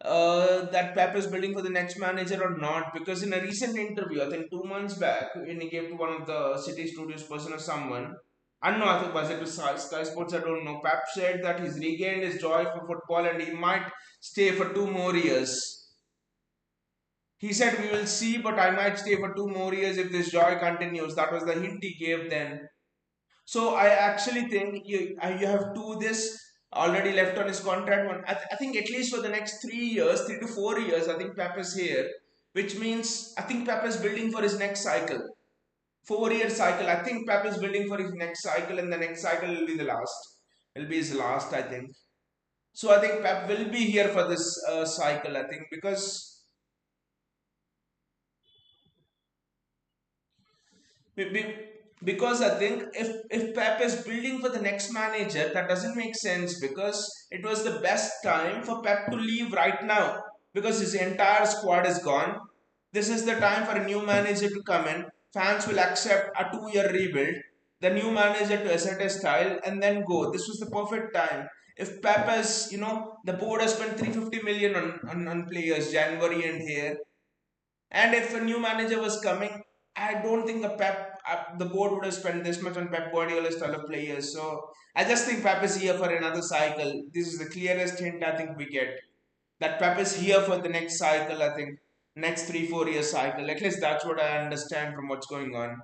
that Pep is building for the next manager or not. Because in a recent interview, I think 2 months back, when he gave to one of the City Studios person or someone, I don't know, I think was it to Sky Sports, I don't know. Pep said that he's regained his joy for football and he might stay for 2 more years. He said, we will see, but I might stay for 2 more years if this joy continues. That was the hint he gave then. So I actually think you have two this already left on his contract. I think at least for the next 3 years, 3 to 4 years, I think Pep is here, which means I think Pep is building for his next cycle. 4 year cycle. I think Pep is building for his next cycle, and the next cycle will be the last. Will be his last, I think. So I think Pep will be here for this cycle. I think Be- be- because I think if Pep is building for the next manager, that doesn't make sense because it was the best time for Pep to leave right now because his entire squad is gone. This is the time for a new manager to come in. Fans will accept a 2 year rebuild, the new manager to assert his style and then go. This was the perfect time. If Pep has, the board has spent 350 million on players, January and here, and if a new manager was coming, I don't think the board would have spent this much on Pep Guardiola's style of players. So I just think Pep is here for another cycle. This is the clearest hint I think we get that Pep is here for the next cycle. I think next 3 4 year cycle. At least that's what I understand from what's going on.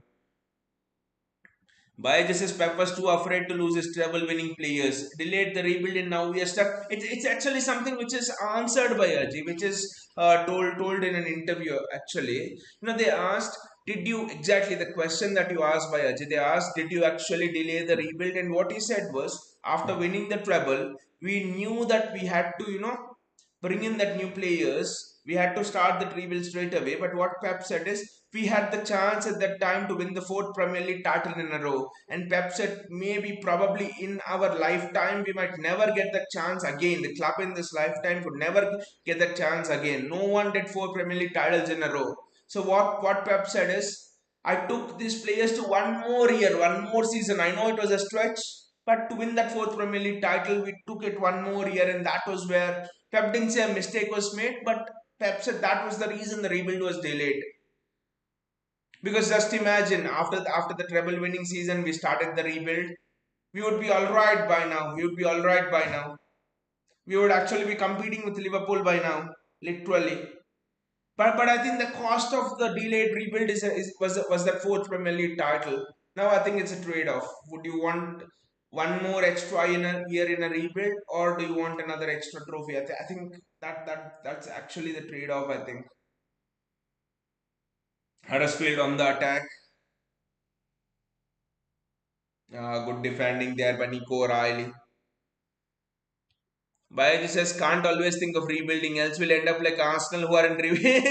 By says Pep was too afraid to lose his treble winning players, delayed the rebuild, and now we are stuck. It's actually something which is answered by Aji, which is told in an interview. Actually, they asked, "Did you exactly the question that you asked by Aji? They asked, "Did you actually delay the rebuild?" And what he said was, after winning the treble, we knew that we had to, bring in that new players. We had to start the rebuild straight away. But what Pep said is, we had the chance at that time to win the fourth Premier League title in a row. And Pep said, maybe, probably in our lifetime, we might never get the chance again. The club in this lifetime could never get the chance again. No one did four Premier League titles in a row. So what Pep said is, I took these players to one more year, one more season. I know it was a stretch, but to win that fourth Premier League title, we took it one more year, and that was where Pep didn't say a mistake was made, but Pep said that was the reason the rebuild was delayed. Because just imagine, after the treble winning season, we started the rebuild. We would be all right by now. We would be all right by now. We would actually be competing with Liverpool by now, literally. But I think the cost of the delayed rebuild was that fourth Premier League title. Now I think it's a trade-off. Would you want one more extra in a year in a rebuild, or do you want another extra trophy? I think that's actually the trade-off. I think Huddersfield on the attack. Good defending there by Nico O'Reilly. Bayaji says can't always think of rebuilding, else we'll end up like Arsenal who are in rebuild.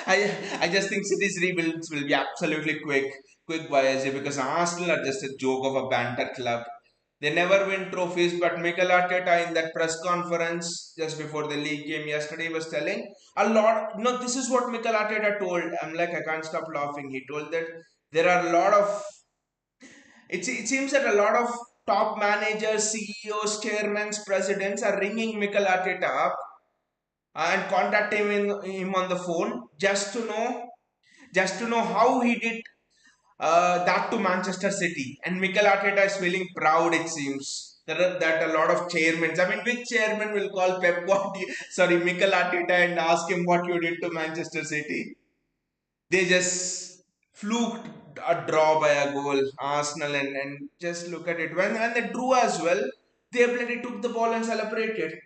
I just think City's rebuilds will be absolutely quick Bayaji because Arsenal are just a joke of a banter club. They never win trophies, but Mikel Arteta in that press conference just before the league game yesterday was telling a lot. No, this is what Mikel Arteta told. I'm like, I can't stop laughing. He told that there are a lot of it seems that a lot of top managers, CEOs, chairmen, presidents are ringing Mikel Arteta up and contacting him on the phone just to know how he did that to Manchester City. And Mikel Arteta is feeling proud. It seems that a lot of chairmen. I mean, which chairman will call Mikel Arteta and ask him what you did to Manchester City? They just fluked a draw by a goal, Arsenal, and just look at it. When they drew as well, they bloody took the ball and celebrated.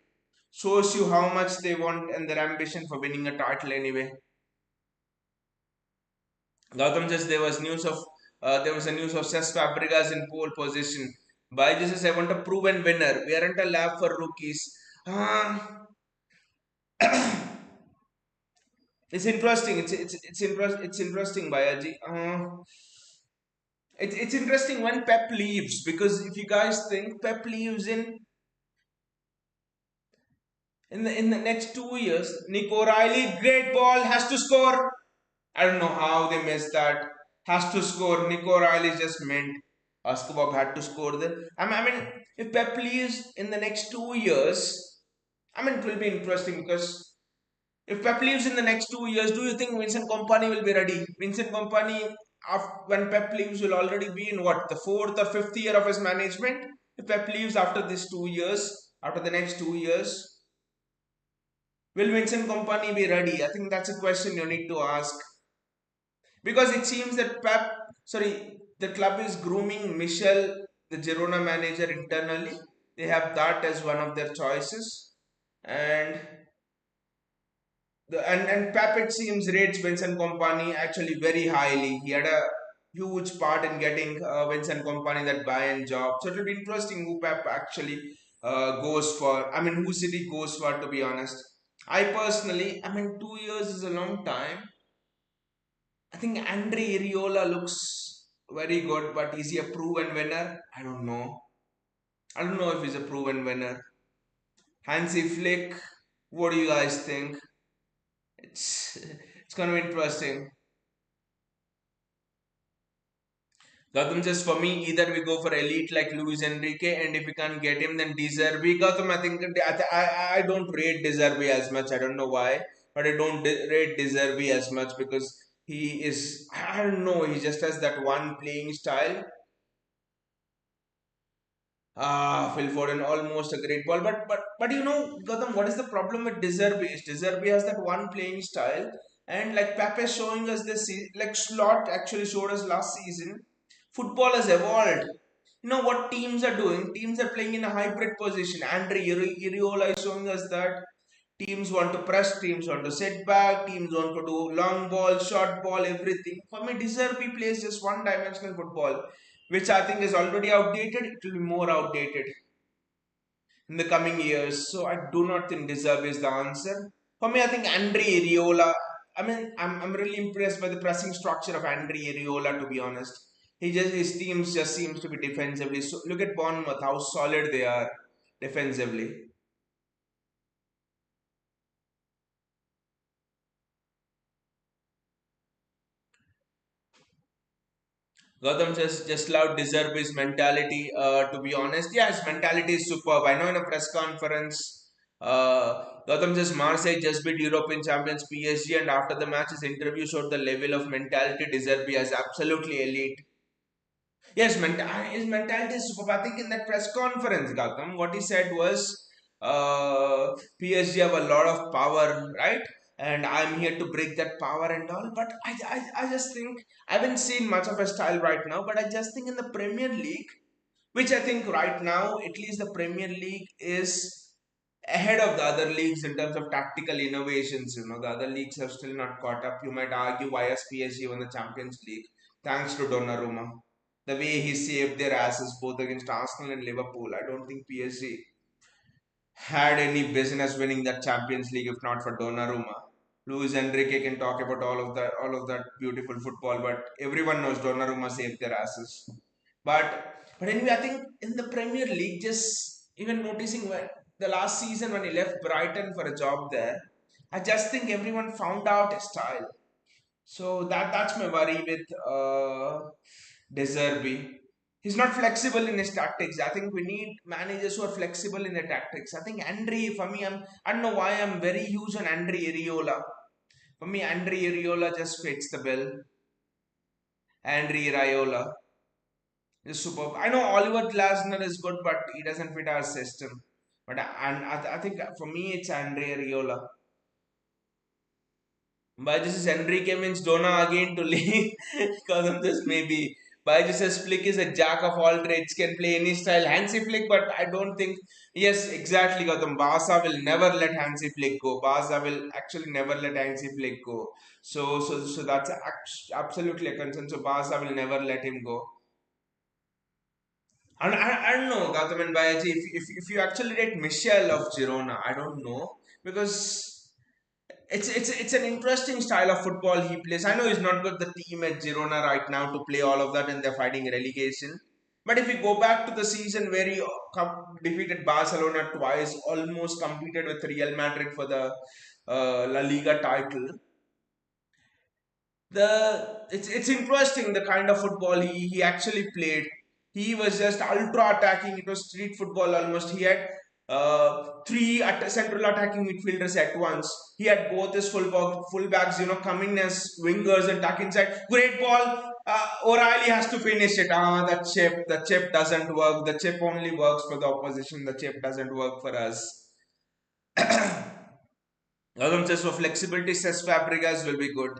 Shows you how much they want and their ambition for winning a title anyway. Gautam just there was a news of Cesc Fabregas in pole position. By Jesus, I want a proven winner. We aren't a lab for rookies. Ah, it's interesting. It's interesting, Bayaji. It's interesting when Pep leaves because if you guys think Pep leaves in in the next 2 years, Nick O'Reilly, great ball, has to score. I don't know how they missed that. Has to score. Nick O'Reilly just meant Askabab had to score there. I mean, if Pep leaves in the next 2 years, I mean, it will be interesting because if Pep leaves in the next 2 years, do you think Vincent Kompany will be ready? Vincent Kompany, when Pep leaves, will already be in what, the fourth or fifth year of his management? If Pep leaves after these 2 years, after the next 2 years, will Vincent Kompany be ready? I think that's a question you need to ask. Because it seems that the club is grooming Michel, the Girona manager, internally. They have that as one of their choices. And and Pep, it seems, rates Vincent Kompany actually very highly. He had a huge part in getting Vincent Kompany that Bayern job. So it'll be interesting who Pep actually goes for. I mean, who City goes for, to be honest. I personally, I mean, 2 years is a long time. I think Andre Iriola looks very good, but is he a proven winner? I don't know. I don't know if he's a proven winner. Hansi Flick, what do you guys think? It's it's gonna be interesting. Gautam, just for me, either we go for elite like Luis Enrique, and if we can't get him, then Deserbi. Gautam, I think I don't rate Deserbi as much. I don't know why, but I don't rate Deserbi as much because he is. I don't know. He just has that one playing style. Phil Foden, almost a great ball, but you know, Gautam, what is the problem with Deserbi? Deserbi has that one playing style, and like Pepe is showing us this, like Slot actually showed us last season. Football has evolved. You know what teams are doing? Teams are playing in a hybrid position. Andre Iriola is showing us that teams want to press, teams want to sit back, teams want to do long ball, short ball, everything. For me, Deserbi plays just one-dimensional football, which I think is already outdated. It will be more outdated in the coming years. So I do not think Deserbi is the answer. For me, I think Andre Iriola. I mean, I'm really impressed by the pressing structure of Andre Iriola. To be honest, his teams just seems to be defensively. So look at Bournemouth, how solid they are defensively. Gautam just loved deserve his mentality. To be honest, yeah, his mentality is superb. I know in a press conference, Gautam just Marseille just beat European champions PSG, and after the match, his interview showed the level of mentality Deserbi has absolutely elite. Yes, his mentality is superb. I think in that press conference, Gautam, what he said was, PSG have a lot of power, right? And I'm here to break that power and all. But I just think, I haven't seen much of a style right now, but I just think in the Premier League, which I think right now, at least the Premier League is ahead of the other leagues in terms of tactical innovations. You know, the other leagues have still not caught up. You might argue why has PSG won the Champions League? Thanks to Donnarumma. The way he saved their asses both against Arsenal and Liverpool. I don't think PSG had any business winning that Champions League if not for Donnarumma. Luis Enrique can talk about all of that beautiful football, but everyone knows Donnarumma saved their asses. But anyway, I think in the Premier League, just even noticing when the last season when he left Brighton for a job there, I just think everyone found out his style. So that's my worry with Deserbi. He's not flexible in his tactics. I think we need managers who are flexible in their tactics. I think Andre, for me, I don't know why I'm very huge on Andre Iriola. For me, Andre Iriola just fits the bill. Andre Iriola is superb. I know Oliver Glasner is good, but he doesn't fit our system. But I think for me, it's Andre Iriola. By this is Enrique means Donna again to leave because of this maybe. By this says Flick is a jack of all trades, can play any style. Hansi Flick, but I don't think. Yes, exactly, Gautam. Barca will never let Hansi Flick go. Barca will actually never let Hansi Flick go. So that's absolutely a concern. So Barca will never let him go. And I don't know, Gautam and Bayaji, if you actually rate Michel of Girona, I don't know because it's an interesting style of football he plays. I know he's not got the team at Girona right now to play all of that, and they're fighting relegation. But if we go back to the season where he defeated Barcelona twice, almost competed with Real Madrid for the La Liga title, it's interesting the kind of football he actually played. He was just ultra attacking. It was street football almost. He had three central attacking midfielders at once. He had both his fullbacks, coming as wingers and tuck inside. Great ball. O'Reilly has to finish it. The chip doesn't work. The chip only works for the opposition. The chip doesn't work for us. Gautam says for flexibility, says Fabregas will be good.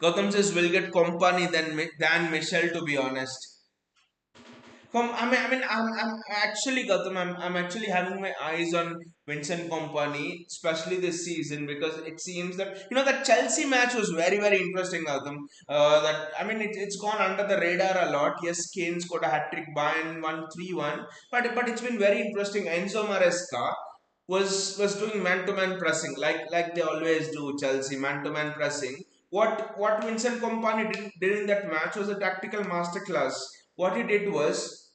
Gautam says we'll get company than Michelle, to be honest. I'm actually Gautam. I'm actually having my eyes on Vincent Company, especially this season, because it seems that that Chelsea match was very interesting, Gautam. That I mean, it's gone under the radar a lot. Yes, Kane scored a hat trick, Bayern won 3-1, but it's been very interesting. Enzo Maresca was doing man to man pressing like they always do. Chelsea man to man pressing. What Vincent Company did in that match was a tactical masterclass. What he did was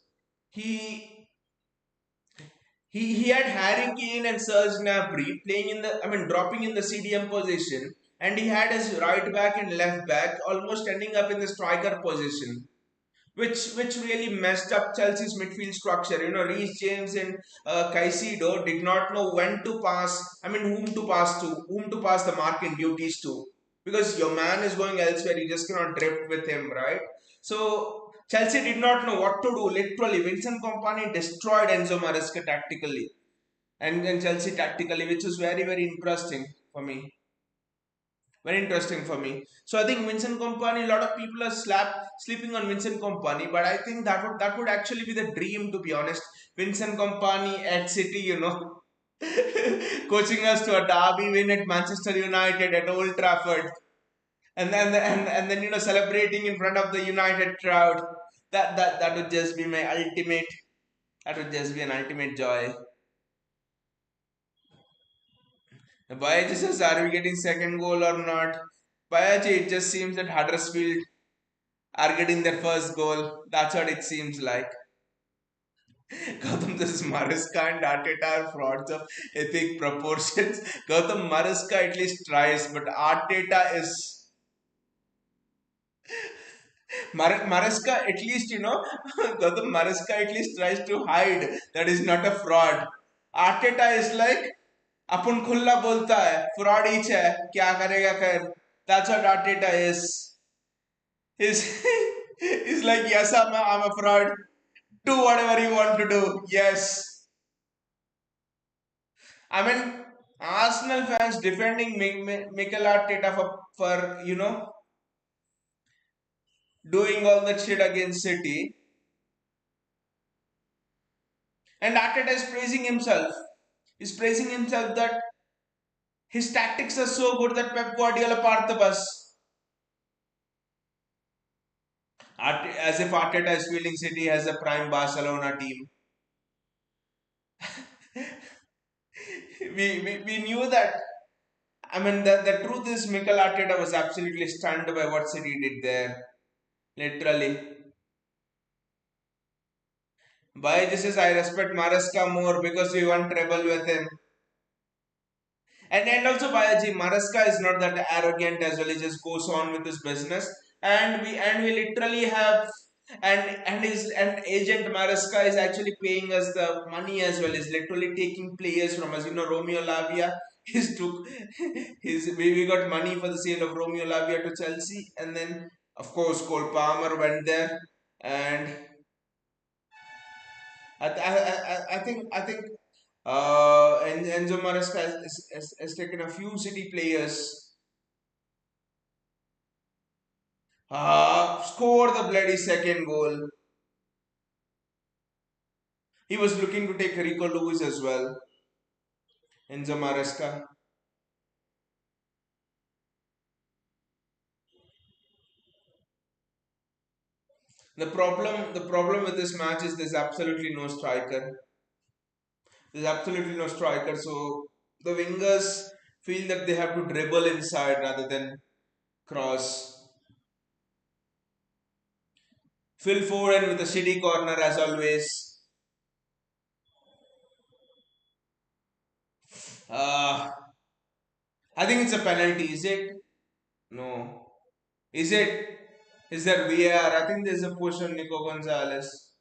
he he had Harry Kane and Serge Gnabry playing dropping in the CDM position, and he had his right back and left back almost ending up in the striker position, which really messed up Chelsea's midfield structure. Reece James and Caicedo did not know when to pass. Whom to pass the marking duties to, because your man is going elsewhere. You just cannot drift with him, right? So Chelsea did not know what to do. Literally, Vincent Kompany destroyed Enzo Maresca tactically, and Chelsea tactically, which was very interesting for me. Very interesting for me. So I think Vincent Company. A lot of people are sleeping on Vincent Company, but I think that would actually be the dream, to be honest. Vincent Company at City, coaching us to a derby win at Manchester United at Old Trafford, and then celebrating in front of the United crowd. That would just be my ultimate. That would just be an ultimate joy. Bayaji says, are we getting second goal or not? Bayaji, it just seems that Huddersfield are getting their first goal. That's what it seems like. Gautam, this is Mariska and Arteta are frauds of epic proportions. Gautam, Mariska at least tries, but Arteta is Mariska at least Gautam, Mariska at least tries to hide that is not a fraud. Arteta is like अपन खुला बोलता है fraud each है क्या करेगा कर. That's what Arteta is is like, yes, I'm a fraud, do whatever you want to do. Yes, I mean, Arsenal fans defending Mikel Arteta for doing all that shit against City, and Arteta is praising himself. He's praising himself that his tactics are so good that Pep Guardiola part the bus. As if Arteta is feeling City has a prime Barcelona team. we knew that. I mean, the truth is, Mikel Arteta was absolutely stunned by what City did there. Literally. By this is, I respect Maresca more because we won treble with him. And also Bayaji, Maresca is not that arrogant as well. He just goes on with his business. And we literally have and agent Maresca is actually paying us the money as well. He's literally taking players from us. Romeo Lavia. He's took we got money for the sale of Romeo Lavia to Chelsea, and then of course Cole Palmer went there, and I think Enzo Maresca has taken a few City players, score the bloody second goal. He was looking to take Rico Lewis as well. Enzo Maresca. The problem with this match is there's absolutely no striker. There's absolutely no striker. So the wingers feel that they have to dribble inside rather than cross. Phil Foden with a shitty corner as always. Uh, I think it's a penalty, is it? No. Is it? Is there VAR? I think there's a push on Nico Gonzalez.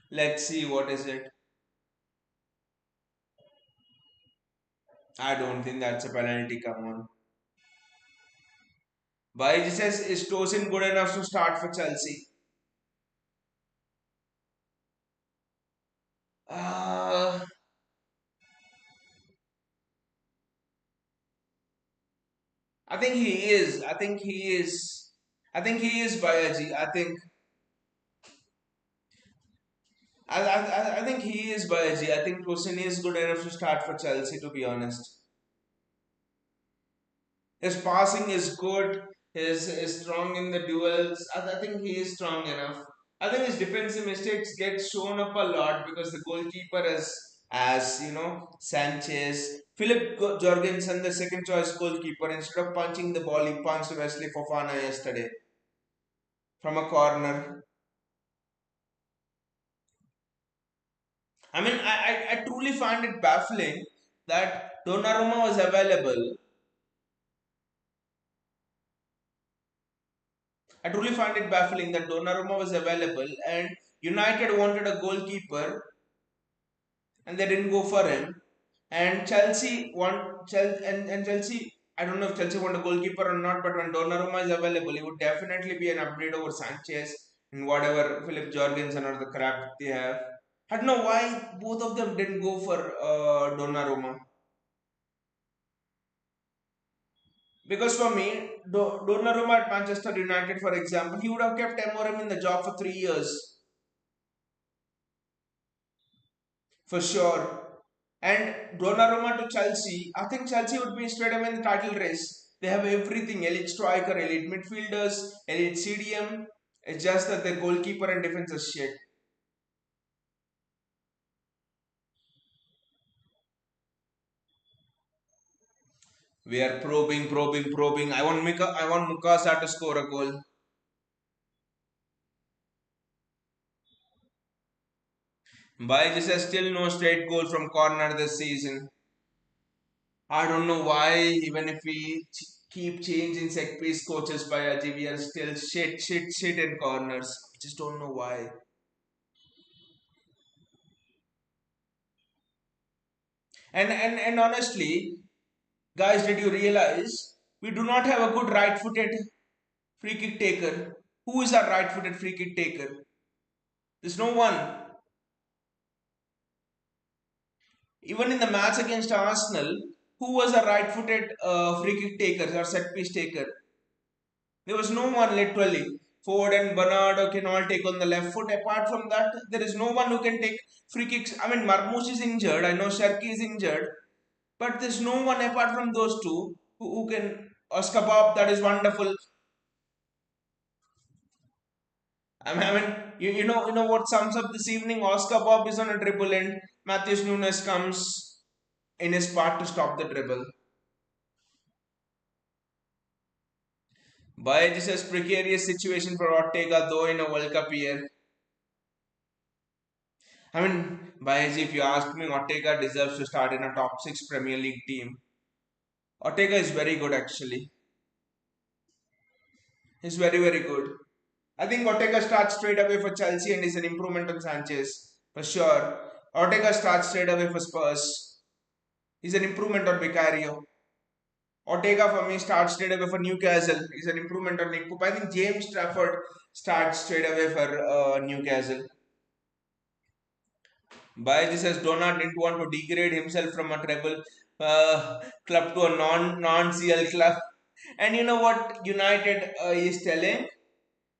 Let's see what is it. I don't think that's a penalty. Come on. Baiji says, is Tosin good enough to start for Chelsea? Uh, I think he is. I think he is. I think he is Bayaji. I think he is Bayaji. I think Tosin is good enough to start for Chelsea. To be honest, his passing is good. Is strong in the duels. I think he is strong enough. I think his defensive mistakes get shown up a lot because the goalkeeper is, as you know, Sanchez. Philip Jorgensen, the second choice goalkeeper, instead of punching the ball, he punched Wesley Fofana yesterday from a corner. I mean, I truly find it baffling that Donnarumma was available. I truly find it baffling that Donnarumma was available and United wanted a goalkeeper and they didn't go for him. And Chelsea. I don't know if Chelsea want a goalkeeper or not, but when Donnarumma is available, he would definitely be an upgrade over Sanchez and whatever Philip Jorgensen or the crap they have. I don't know why both of them didn't go for Donnarumma. Because for me, Donnarumma at Manchester United, for example, he would have kept Amorim in the job for 3 years for sure. And Donnarumma to Chelsea, I think Chelsea would be straight away in the title race. They have everything: elite striker, elite midfielders, elite CDM. It's just that their goalkeeper and defense is shit. We are probing, probing, probing. I want Mukasa to score a goal. Baijis has still no straight goal from corner this season. I don't know why, even if we keep changing set piece coaches by Aji, we are still shit in corners. I just don't know why. And honestly, guys, did you realize we do not have a good right-footed free kick taker? Who is our right-footed free kick taker? There's no one. Even in the match against Arsenal, who was a right-footed free kick taker or set piece taker? There was no one literally. Ford and Bernardo can all take on the left foot. Apart from that, there is no one who can take free kicks. I mean, Marmoush is injured. I know Sharky is injured. But there's no one apart from those two who can. Oscar Bob, that is wonderful. You know what sums up this evening? Oscar Bob is on a dribble and Matheus Nunes comes in his part to stop the dribble. By this is precarious situation for Ortega though in a World Cup year. I mean, Baez, if you ask me, Ortega deserves to start in a top 6 Premier League team. Ortega is very good actually. He's very, very good. I think Ortega starts straight away for Chelsea and is an improvement on Sanchez. For sure. Ortega starts straight away for Spurs. He's an improvement on Vicario. Ortega for me starts straight away for Newcastle. He's an improvement on Nick Pope. I think James Trafford starts straight away for Newcastle. By this as Donat didn't want to degrade himself from a treble club to a non CL club. And you know what United is telling?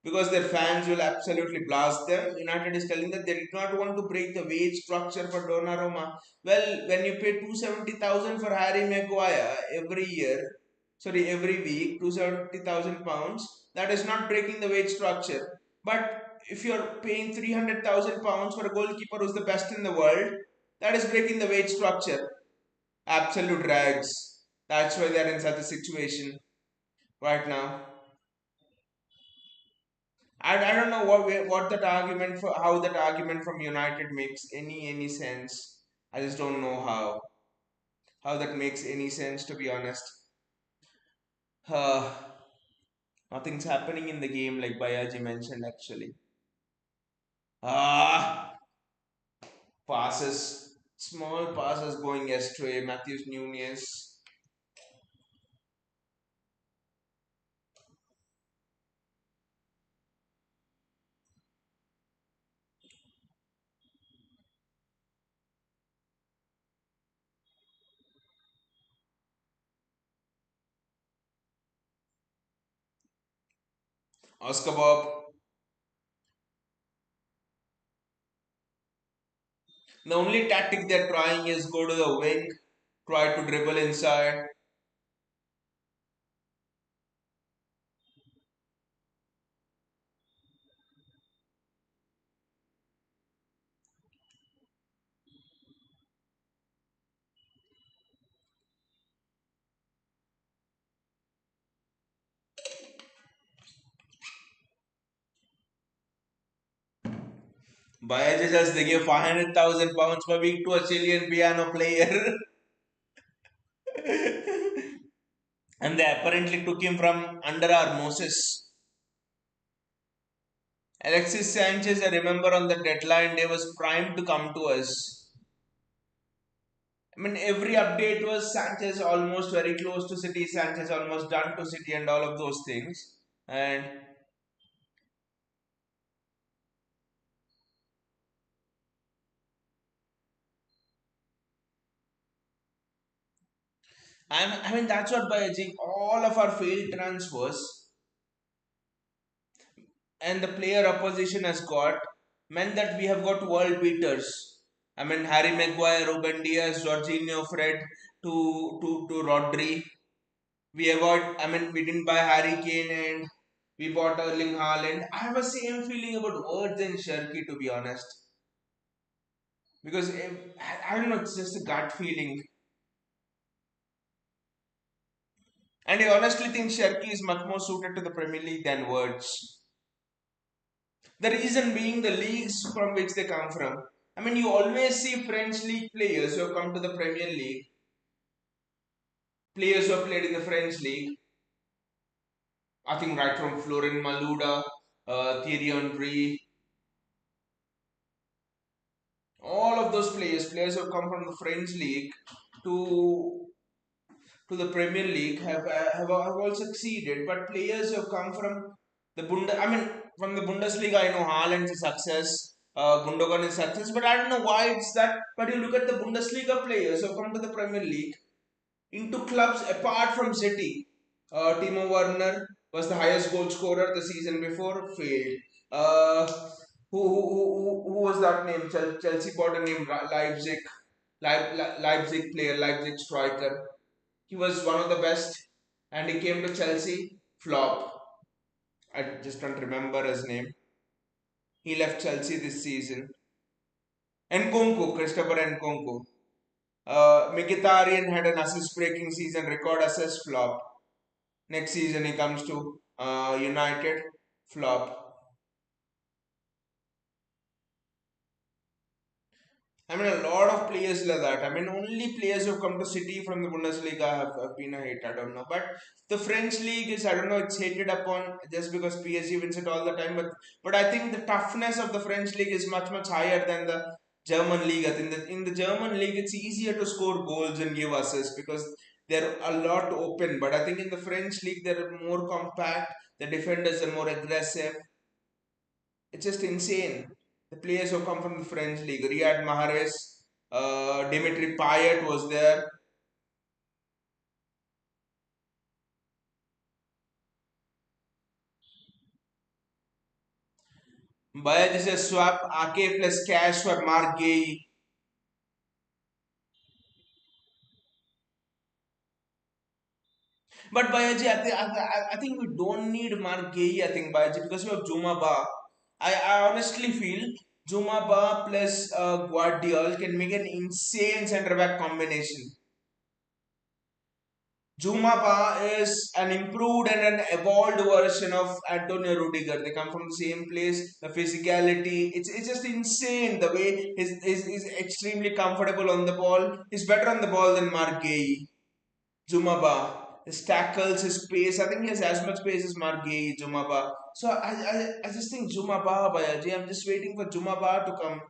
Because their fans will absolutely blast them. United is telling that they did not want to break the wage structure for Donnarumma. Well, when you pay 270,000 for Harry Maguire every year, sorry, every week, 270,000 pounds, that is not breaking the wage structure. But if you're paying 300,000 pounds for a goalkeeper who's the best in the world, that is breaking the wage structure. Absolute rags. That's why they're in such a situation right now. I don't know what that argument for how that argument from United makes any sense. I just don't know how that makes any sense, to be honest. Uh, Nothing's happening in the game like Bayaji mentioned actually. Ah, passes, small passes going astray. Matthews Nunez. Oscar Bob. The only tactic they're trying is go to the wing, try to dribble inside. Bayaji says they give 500,000 pounds per week to a Chilean piano player. And they apparently took him from under our noses. Alexis Sanchez, I remember on the deadline day was primed to come to us. I mean, every update was Sanchez almost very close to City, Sanchez almost done to City, and all of those things. And I mean, that's what Bayaji, all of our failed transfers and the player opposition has got meant that we have got world beaters. I mean, Harry Maguire, Ruben Diaz, Jorginho, Fred to Rodri. I mean, we didn't buy Harry Kane and we bought Erling Haaland. I have a same feeling about Words and Sharky, to be honest. Because I don't know, it's just a gut feeling. And I honestly think Sharky is much more suited to the Premier League than Words. The reason being the leagues from which they come from. I mean, you always see French league players who have come to the Premier League, players who have played in the French league. I think right from Florent Malouda, Thierry Henry, all of those players who have come from the French league to to the Premier League have all succeeded. But players who have come from I mean, from the Bundesliga, I know Haaland's a success, Gundogan is success, but I don't know why it's that. But you look at the Bundesliga players who have come to the Premier League into clubs apart from City. Timo Werner was the highest goal scorer the season before, failed. Uh, who was that name? Chelsea bought a name, Leipzig, Leipzig player, Leipzig striker. He was one of the best, and he came to Chelsea, flop. I just don't remember his name. He left Chelsea this season. Nkunku, Christopher Nkunku. Mkhitaryan had an assist-breaking season, record assist flop. Next season he comes to United, flop. I mean, a lot of players like that. I mean, only players who have come to City from the Bundesliga have been a hit. I don't know. But the French league is, I don't know, it's hated upon just because PSG wins it all the time. But I think the toughness of the French league is much higher than the German league. I think that in the German league, it's easier to score goals and give assists because they're a lot open. But I think in the French league, they're more compact. The defenders are more aggressive. It's just insane. The players who come from the French league, Riyad Mahrez, Dimitri Payet was there. Bayaj is a swap, AK plus cash for Mark Gay. But Bayaji, I think we don't need Mark Gay, I think, Bayaji, because we have Juma Ba. I honestly feel Juma Ba plus Guardiol can make an insane centre back combination. Juma Ba is an improved and an evolved version of Antonio Rudiger. They come from the same place. The physicality, it's just insane. The way he's extremely comfortable on the ball. He's better on the ball than Mark Gay. Jumaba. His tackles, his pace. I think he has as much pace as Mark Gay, Jumaba. So I just think Jumaba, Bayaji. I'm just waiting for Jumaba to come.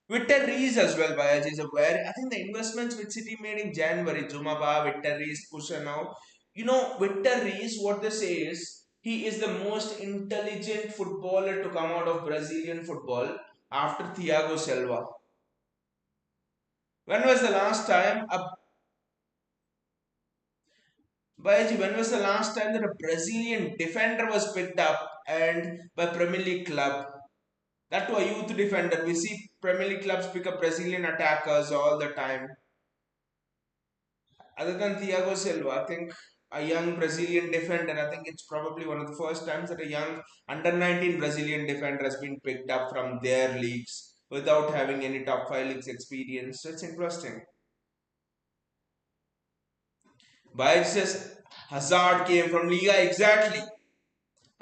Victor Rees as well, Bayaji is aware. I think the investments which City made in January, Jumaba, Victor Rees, Pusha now. Victor Rees, what they say is he is the most intelligent footballer to come out of Brazilian football after Thiago Silva. When was the last time Bayaji, when was the last time that a Brazilian defender was picked up and by Premier League club? That to a youth defender. We see Premier League clubs pick up Brazilian attackers all the time. Other than Thiago Silva, I think a young Brazilian defender, I think it's probably one of the first times that a young under 19 Brazilian defender has been picked up from their leagues without having any top 5 leagues experience. So it's interesting. Bayaji says Hazard came from Liga, exactly.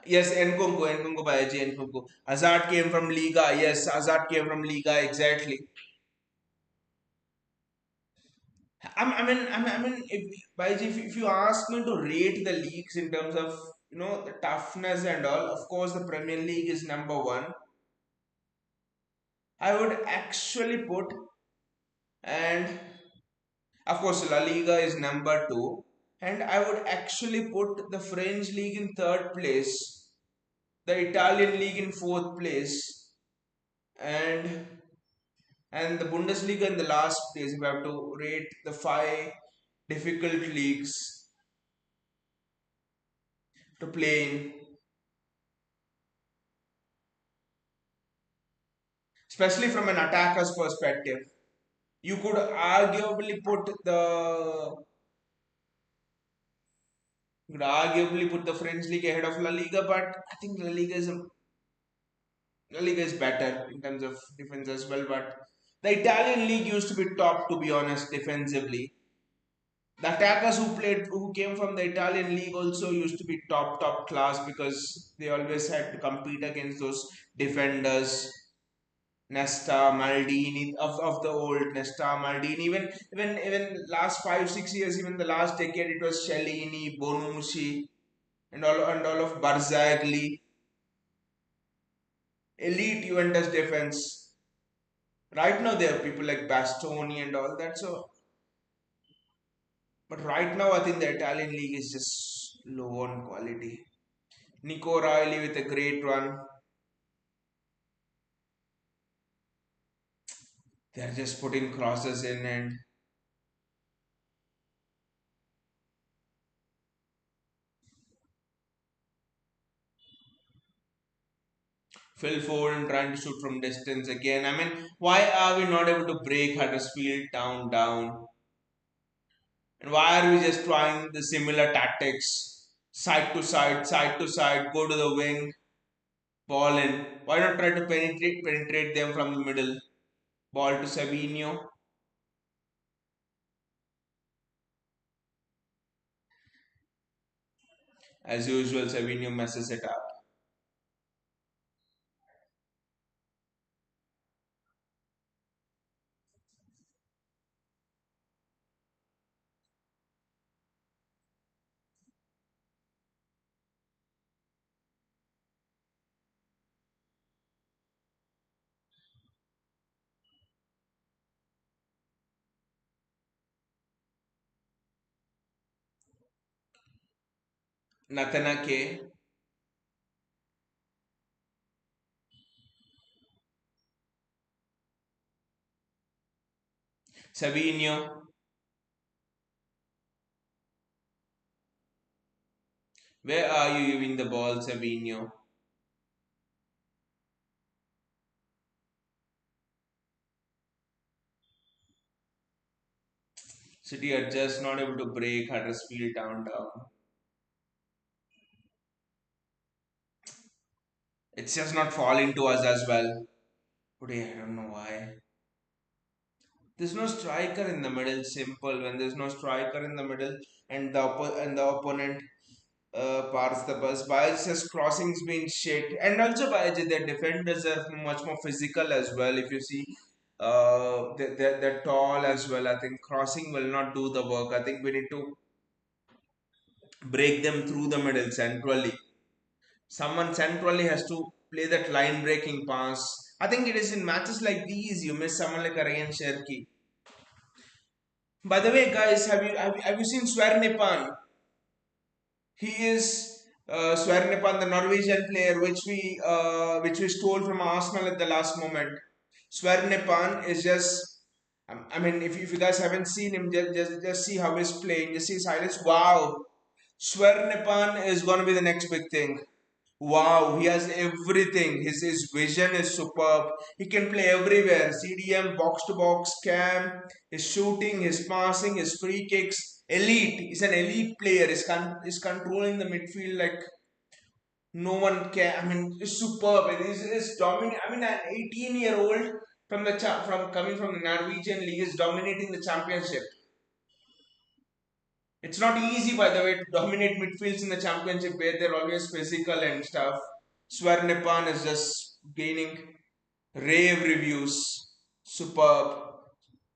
Yes, Nkunku, Bayaji, Nkunku. Hazard came from Liga. Yes, Hazard came from Liga. Exactly. If you ask me to rate the leagues in terms of the toughness and all, of course the Premier League is number one. I would actually put, and of course La Liga is number two, and I would actually put the French league in third place, the Italian league in fourth place, and the Bundesliga in the last place. If I have to rate the five difficult leagues to play in, especially from an attacker's perspective, you could arguably put the French league ahead of La Liga, but I think La Liga is better in terms of defense as well. But the Italian league used to be top, to be honest, defensively. The attackers who came from the Italian league also used to be top class because they always had to compete against those defenders. Nesta, Maldini of the old Nesta, Maldini. Even last 5 6 years, even the last decade, it was Cellini, Bonucci, and all of Barzagli. Elite Juventus defense. Right now there are people like Bastoni and all that. So, but right now I think the Italian league is just low on quality. Nico Riley with a great run. They're just putting crosses in, and Phil Foden trying to shoot from distance again. I mean, why are we not able to break Huddersfield town down? And why are we just trying the similar tactics? Side to side, go to the wing, ball in. Why not try to penetrate them from the middle? Ball to Savinho. As usual, Savinho messes it up. Natanake, Savinho. Where are you giving the ball, Savinho? City are just not able to break Huddersfield town down. It's just not falling to us as well. Today, I don't know why. There's no striker in the middle. Simple. When there's no striker in the middle, and the opponent parts the bus. Bias's crossings been shit, and also Bias their defenders are much more physical as well. If you see, they're tall as well. I think crossing will not do the work. I think we need to break them through the middle centrally. Someone centrally has to play that line breaking pass. I think it is in matches like these you miss someone like a Ryan Cherky. By the way, guys, have you seen Svernipan? He is Svernipan, the Norwegian player, which we stole from Arsenal at the last moment. Svernipan is just. I mean, if you guys haven't seen him, just see how he's playing. Just see his highlights. Wow, Svernipan is gonna be the next big thing. Wow, he has everything. His vision is superb. He can play everywhere. CDM, box to box, cam, his shooting, his passing, his free kicks. Elite. He's an elite player. He's controlling the midfield like no one can. I mean, it's superb. He's dominating. I mean, an 18-year-old from coming from the Norwegian league is dominating the championship. It's not easy, by the way, to dominate midfields in the championship where they're always physical and stuff. Swarnipan is just gaining rave reviews. Superb.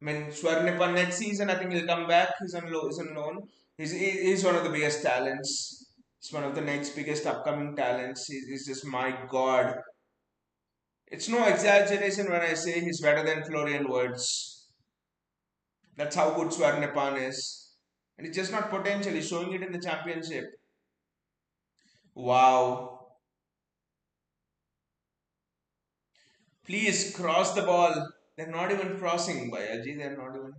I mean, Swarnipan next season, I think he'll come back. He's on loan. He's one of the biggest talents. He's one of the next biggest upcoming talents. He's just my god. It's no exaggeration when I say he's better than Florian Wirtz. That's how good Swarnipan is. And it's just not potential, he's showing it in the championship. Wow. Please cross the ball. They're not even crossing, Bayaji. They're not even.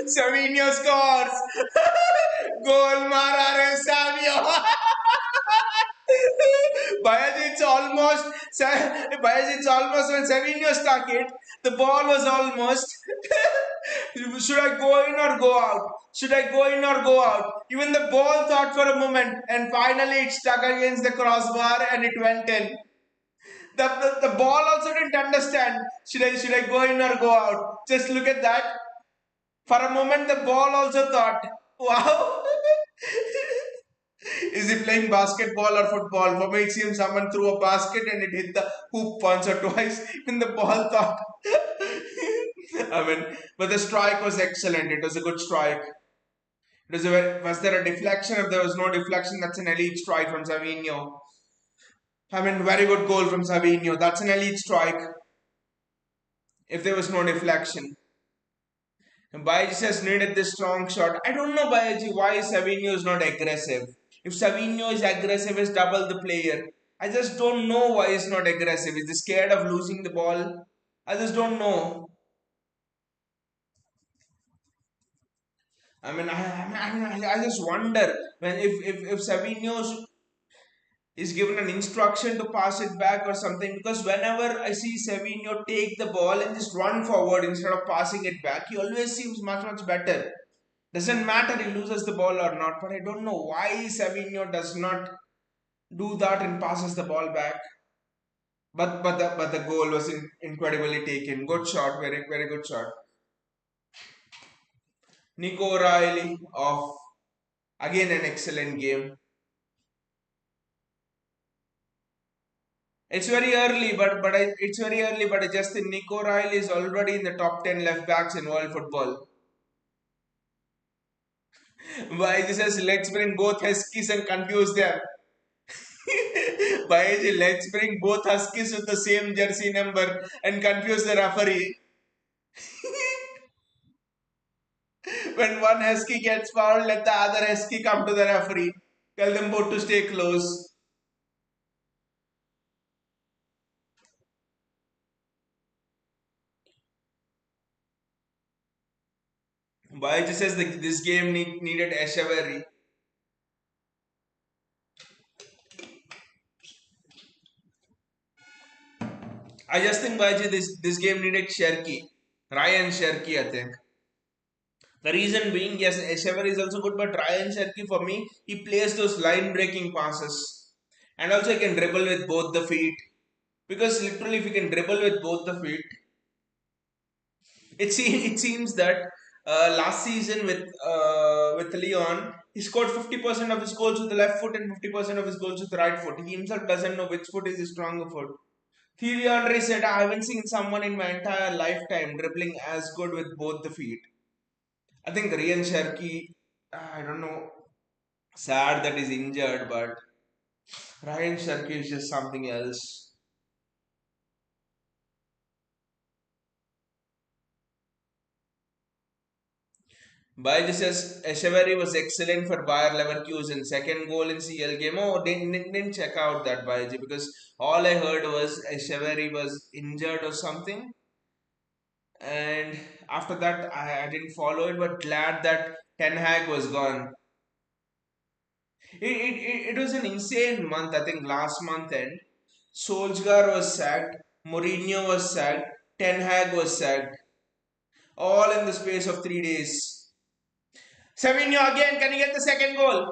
Savinho scores! Goal Marare Savio! Bayaji, it's almost when Savinho stuck it. The ball was almost. Should I go in or go out? Should I go in or go out? Even the ball thought for a moment, and finally it stuck against the crossbar and it went in. The ball also didn't understand. Should I go in or go out? Just look at that. For a moment, the ball also thought, wow. Is he playing basketball or football? For me, it seems someone threw a basket and it hit the hoop once or twice. And the ball thought. I mean, but the strike was excellent. It was a good strike. Was there a deflection? If there was no deflection, that's an elite strike from Savinho. I mean, very good goal from Savinho. That's an elite strike. If there was no deflection. And Bayaji has needed this strong shot. I don't know, Bayaji, why Savinho is not aggressive. If Savinho is aggressive, is double the player. I just don't know why he's not aggressive. Is he scared of losing the ball? I just don't know. I just wonder when if Savinho is given an instruction to pass it back or something, because whenever I see Savinho take the ball and just run forward instead of passing it back, he always seems much better. Doesn't matter he loses the ball or not, but I don't know why Savinho does not do that and passes the ball back. But the goal was incredibly taken. Good shot, very good shot. Nico O'Reilly off again an excellent game. It's very early, but I just think Nico O'Reilly is already in the top 10 left backs in world football. Why this says let's bring both Huskies and confuse them. Why let's bring both Huskies with the same jersey number and confuse the referee. When one Husky gets fouled, let the other Husky come to the referee. Tell them both to stay close. Why says this game needed Eshavari. I just think Baji this game needed Sherky. Ryan Sherky, I think. The reason being, yes, Eshever is also good, but Ryan Cherky for me, he plays those line breaking passes. And also he can dribble with both the feet. Because literally if he can dribble with both the feet, it seems that last season with Leon, he scored 50% of his goals with the left foot and 50% of his goals with the right foot. He himself doesn't know which foot is his stronger foot. Thierry Henry said, I haven't seen someone in my entire lifetime dribbling as good with both the feet. I think Ryan Cherky, I don't know, sad that he's injured, but Ryan Cherky is just something else. Baiji says Echeverry was excellent for Bayer Leverkusen. Second goal in CL game. Oh, didn't check out that Baiji because all I heard was Echeverry was injured or something. And after that, I didn't follow it, but glad that Ten Hag was gone. It was an insane month, I think, last month end. Solskjaer was sacked, Mourinho was sacked, Ten Hag was sacked, all in the space of 3 days. Savinho again, can you get the second goal?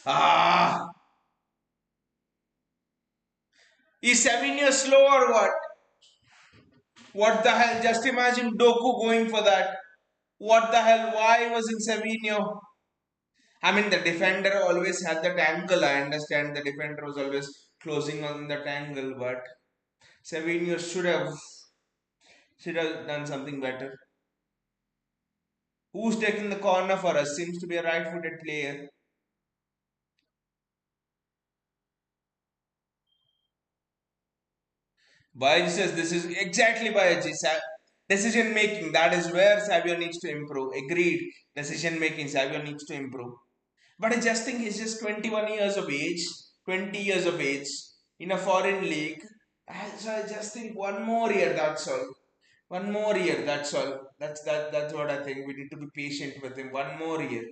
Ah, is Savinho slow or what? What the hell? Just imagine Doku going for that. What the hell? Why wasn't Savinho? I mean, the defender always had that angle. I understand the defender was always closing on that angle, but Savinho should have done something better. Who's taking the corner for us? Seems to be a right-footed player. Baiji says this is exactly Baiji. Decision making, that is where Savio needs to improve. Agreed. Decision making, Savio needs to improve. But I just think he's just 21 years of age, 20 years of age in a foreign league. So I just think one more year, that's all. One more year, that's all. That's what I think. We need to be patient with him. One more year.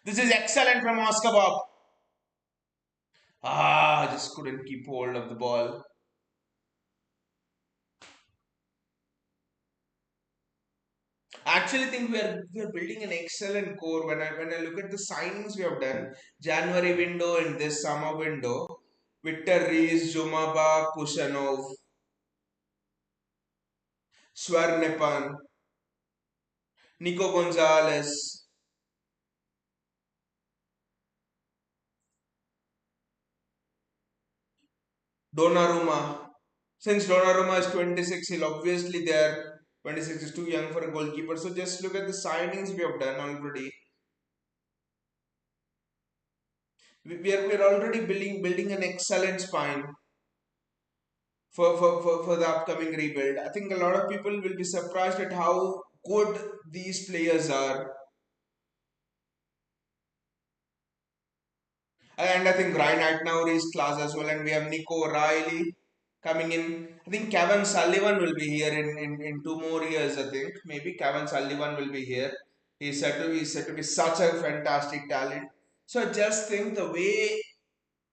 This is excellent from Oscar Bob. Ah, just couldn't keep hold of the ball. I actually think we are building an excellent core. When I look at the signings we have done, January window and this summer window, Victor Rees, Jumaba, Kushanov, Swarnepan, Nico Gonzalez, Donnarumma. Since Donnarumma is 26, he'll obviously there. 26 is too young for a goalkeeper. So just look at the signings we have done already. We are already building an excellent spine for the upcoming rebuild. I think a lot of people will be surprised at how good these players are. And I think Ryan Atnour is class as well. And we have Nico O'Reilly coming in. I think Kevin Sullivan will be here in 2 more years, I think. Maybe Kevin Sullivan will be here. He's said to be such a fantastic talent. So I just think the way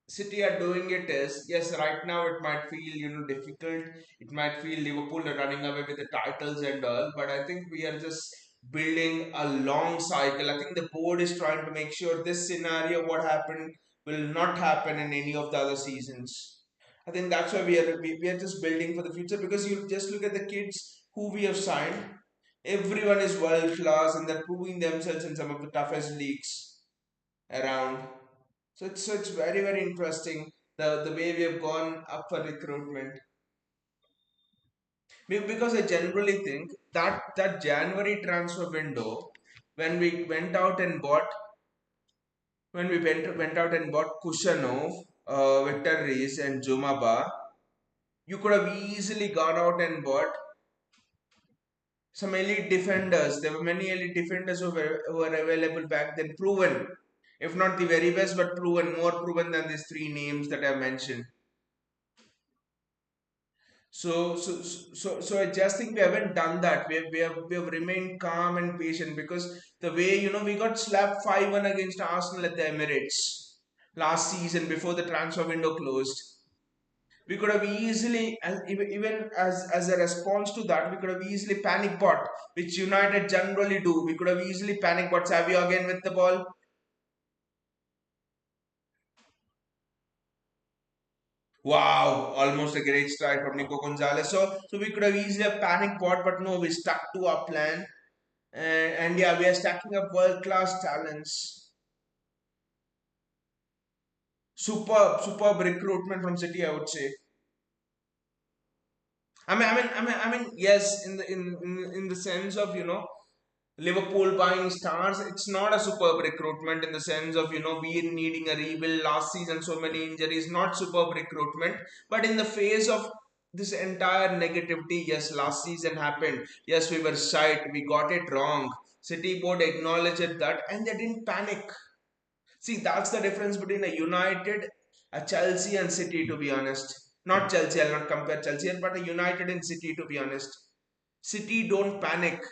City are doing it is, yes, right now it might feel difficult. It might feel Liverpool are running away with the titles and all, but I think we are just building a long cycle. I think the board is trying to make sure this scenario, what happened, will not happen in any of the other seasons. I think that's why we are just building for the future because you just look at the kids who we have signed. Everyone is world class and they're proving themselves in some of the toughest leagues around. So it's very interesting the way we have gone up for recruitment. Because I generally think that January transfer window when we went out and bought went out and bought Kushanov, Victor Reis and Jumaba, you could have easily gone out and bought some elite defenders. There were many elite defenders who were available back then, proven, if not the very best, but proven, more proven than these three names that I mentioned. So I just think we haven't done that. We have remained calm and patient because the way we got slapped 5-1 against Arsenal at the Emirates last season before the transfer window closed. We could have easily, and even as a response to that, we could have easily panic bought, which United generally do. We could have easily panic bought Savio again with the ball. Wow, almost a great strike from Nico Gonzalez. So we could have easily have panic bought, but no, we stuck to our plan. And yeah, we are stacking up world class talents. Superb recruitment from City, I would say. Yes, in the sense of Liverpool buying stars, it's not a superb recruitment in the sense of we needing a rebuild last season, so many injuries, not superb recruitment. But in the face of this entire negativity, yes, last season happened. Yes, we were shite, we got it wrong. City board acknowledged that, and they didn't panic. See, that's the difference between a United, a Chelsea, and City, to be honest. Not Chelsea, I'll not compare Chelsea, but a United and City, to be honest. City don't panic.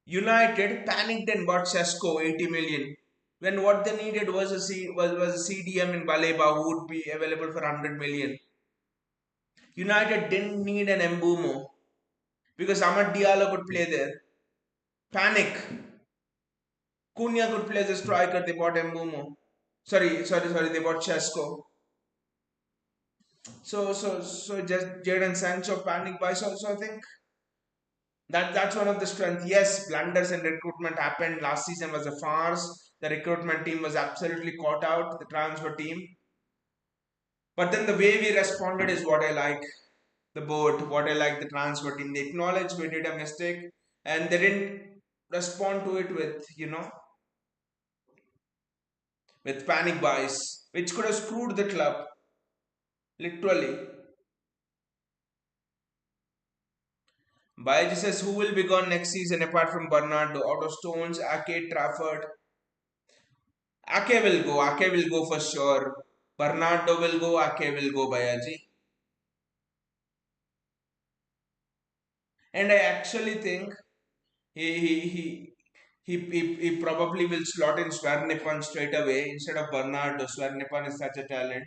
United panicked and bought Sesko 80 million. When what they needed was was a CDM in Baleba who would be available for 100 million. United didn't need an Embumo because Ahmad Diallo could play there. Panic. Cunha could play as a striker, they bought Embumo. Sorry, they bought Chesko. So just Jadon Sancho panic buy. So I think that's one of the strengths. Yes, blunders and recruitment happened. Last season was a farce. The recruitment team was absolutely caught out, the transfer team. But then the way we responded is what I like. The board, what I like the transfer team. They acknowledged we did a mistake and they didn't respond to it with panic buys, which could have screwed the club, literally. Bayaji says who will be gone next season apart from Bernardo? Out of Stones, Ake, Trafford. Ake will go for sure. Bernardo will go, Ake will go, Bayaji. And I actually think he he he he probably will slot in Swarnipan straight away instead of Bernardo. Swarnipan is such a talent.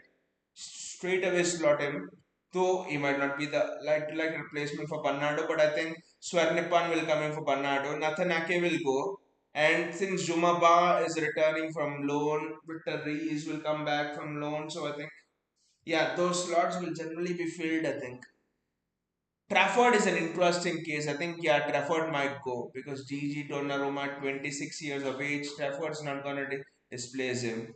Straight away slot him. Though he might not be the like replacement for Bernardo, but I think Swarnipan will come in for Bernardo. Nathan Ake will go. And since Juma Ba is returning from loan, Victor Rees will come back from loan. So I think, yeah, those slots will generally be filled, I think. Trafford is an interesting case. I think, yeah, Trafford might go because Gigi Donnarumma, 26 years of age, Trafford's not going to displace him.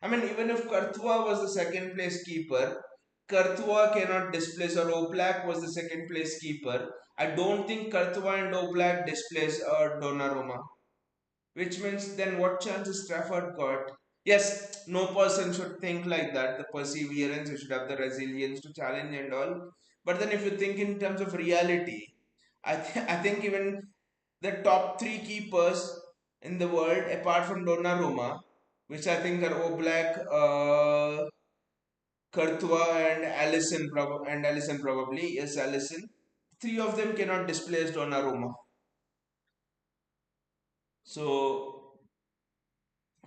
I mean, even if Courtois was the second place keeper, Courtois cannot displace, or Oblak was the second place keeper. I don't think Courtois and Oblak displace Donnarumma. Which means then what chance is Trafford got? Yes, no person should think like that. The perseverance, you should have the resilience to challenge and all. But then if you think in terms of reality, I think even the top three keepers in the world, apart from Donnarumma, which I think are Oblak, Courtois, and Allison probably. Yes, Allison. Three of them cannot displace Donnarumma. So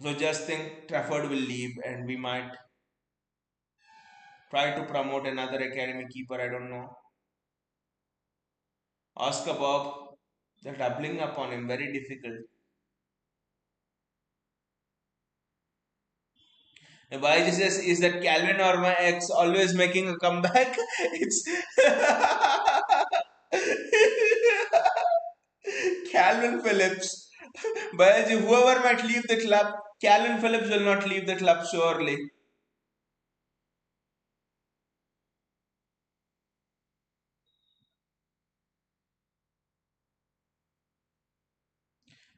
So just think Trafford will leave and we might try to promote another academy keeper. I don't know. Oscar Bob, they're doubling up on him. Very difficult. Why says is that Calvin or my ex always making a comeback? It's Calvin Phillips. Bayaji, whoever might leave the club, Calvin Phillips will not leave the club surely.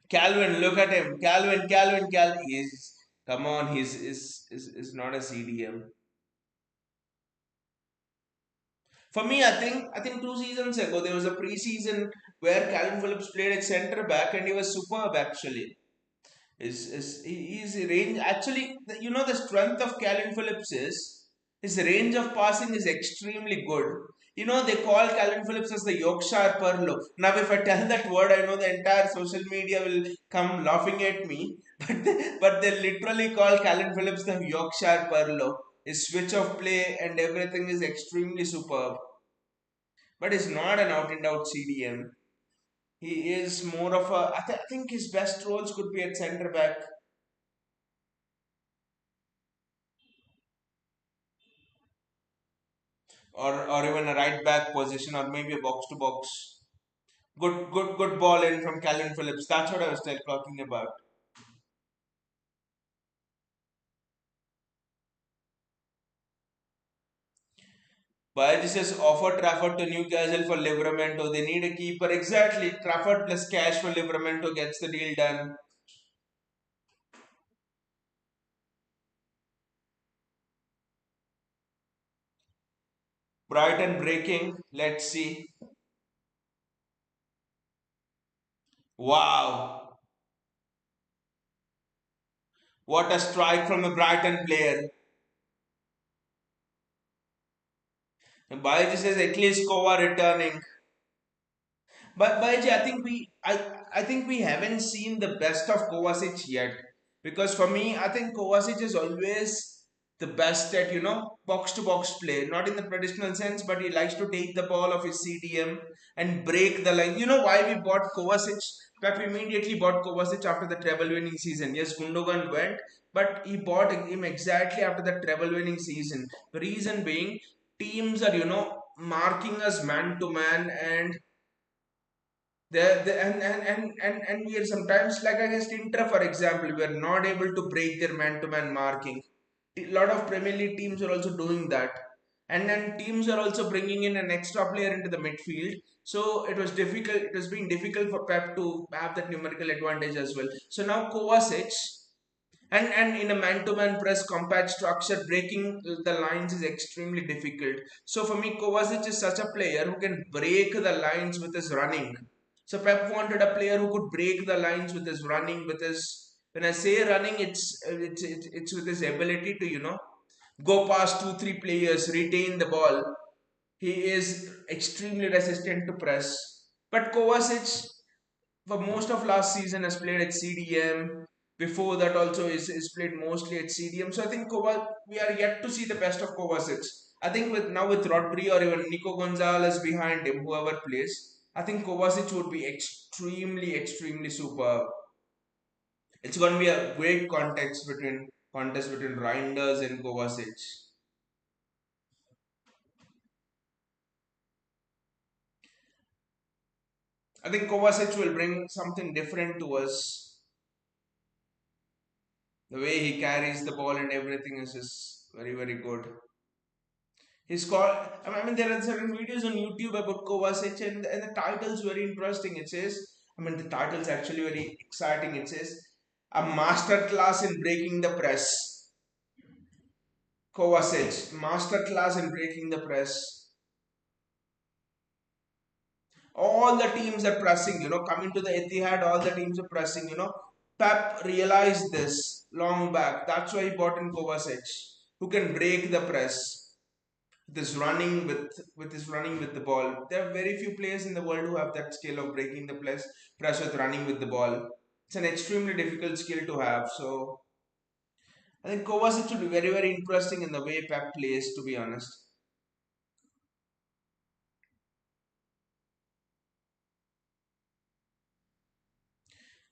Calvin, look at him. Calvin. He's come on. Is not a CDM. For me, I think 2 seasons ago there was a preseason where Calvin Phillips played at centre back and he was superb actually. His range actually the strength of Calvin Phillips is his range of passing is extremely good. They call Calvin Phillips as the Yorkshire Perlo. Now if I tell that word, I know the entire social media will come laughing at me. But they literally call Calvin Phillips the Yorkshire Perlo. His switch of play and everything is extremely superb. But he's not an out and out CDM. He is more of a. I think his best roles could be at centre back, or even a right back position, or maybe a box to box. Good ball in from Calvin Phillips. That's what I was talking about. Biagis has offered Trafford to Newcastle for Livramento. They need a keeper. Exactly. Trafford plus cash for Livramento gets the deal done. Brighton breaking. Let's see. Wow. What a strike from a Brighton player. Biagis says at least Kova returning. But Baiji, I think we haven't seen the best of Kovacic yet. Because for me, I think Kovacic is always the best at, box to box play. Not in the traditional sense, but he likes to take the ball of his CDM and break the line. You know why we bought Kovacic? In fact, we immediately bought Kovacic after the treble winning season. Yes, Gundogan went, but he bought him exactly after the treble winning season. The reason being, teams are, marking us man to man, and and we are sometimes like against Inter, for example, we are not able to break their man-to-man marking. A lot of Premier League teams are also doing that, and then teams are also bringing in an extra player into the midfield. So it was difficult. It was being difficult for Pep to have that numerical advantage as well. So now Kovacic, and in a man-to-man press compact structure, breaking the lines is extremely difficult. So for me, Kovacic is such a player who can break the lines with his running. So Pep wanted a player who could break the lines with his running, with his, when I say running, it's with his ability to, go past two three players, retain the ball. He is extremely resistant to press. But Kovacic, for most of last season, has played at CDM. Before that, also is played mostly at CDM. So I think we are yet to see the best of Kovacic. I think with Rodri or even Nico Gonzalez behind him, whoever plays, I think Kovacic would be extremely superb. It's going to be a great contest between Reinders and Kovacic. I think Kovacic will bring something different to us. The way he carries the ball and everything is just very good. He's called. I mean, there are certain videos on YouTube about Kovacic, and the title's very interesting. It says, I mean, the title's actually very exciting. It says, a master class in breaking the press. Kovacic, master class in breaking the press. All the teams are pressing. Coming to the Etihad, all the teams are pressing. Pep realized this long back. That's why he bought in Kovacic, who can break the press. This running with this running with the ball. There are very few players in the world who have that skill of breaking the press with running with the ball. It's an extremely difficult skill to have. So I think Kovacic should be very interesting in the way Pep plays. To be honest,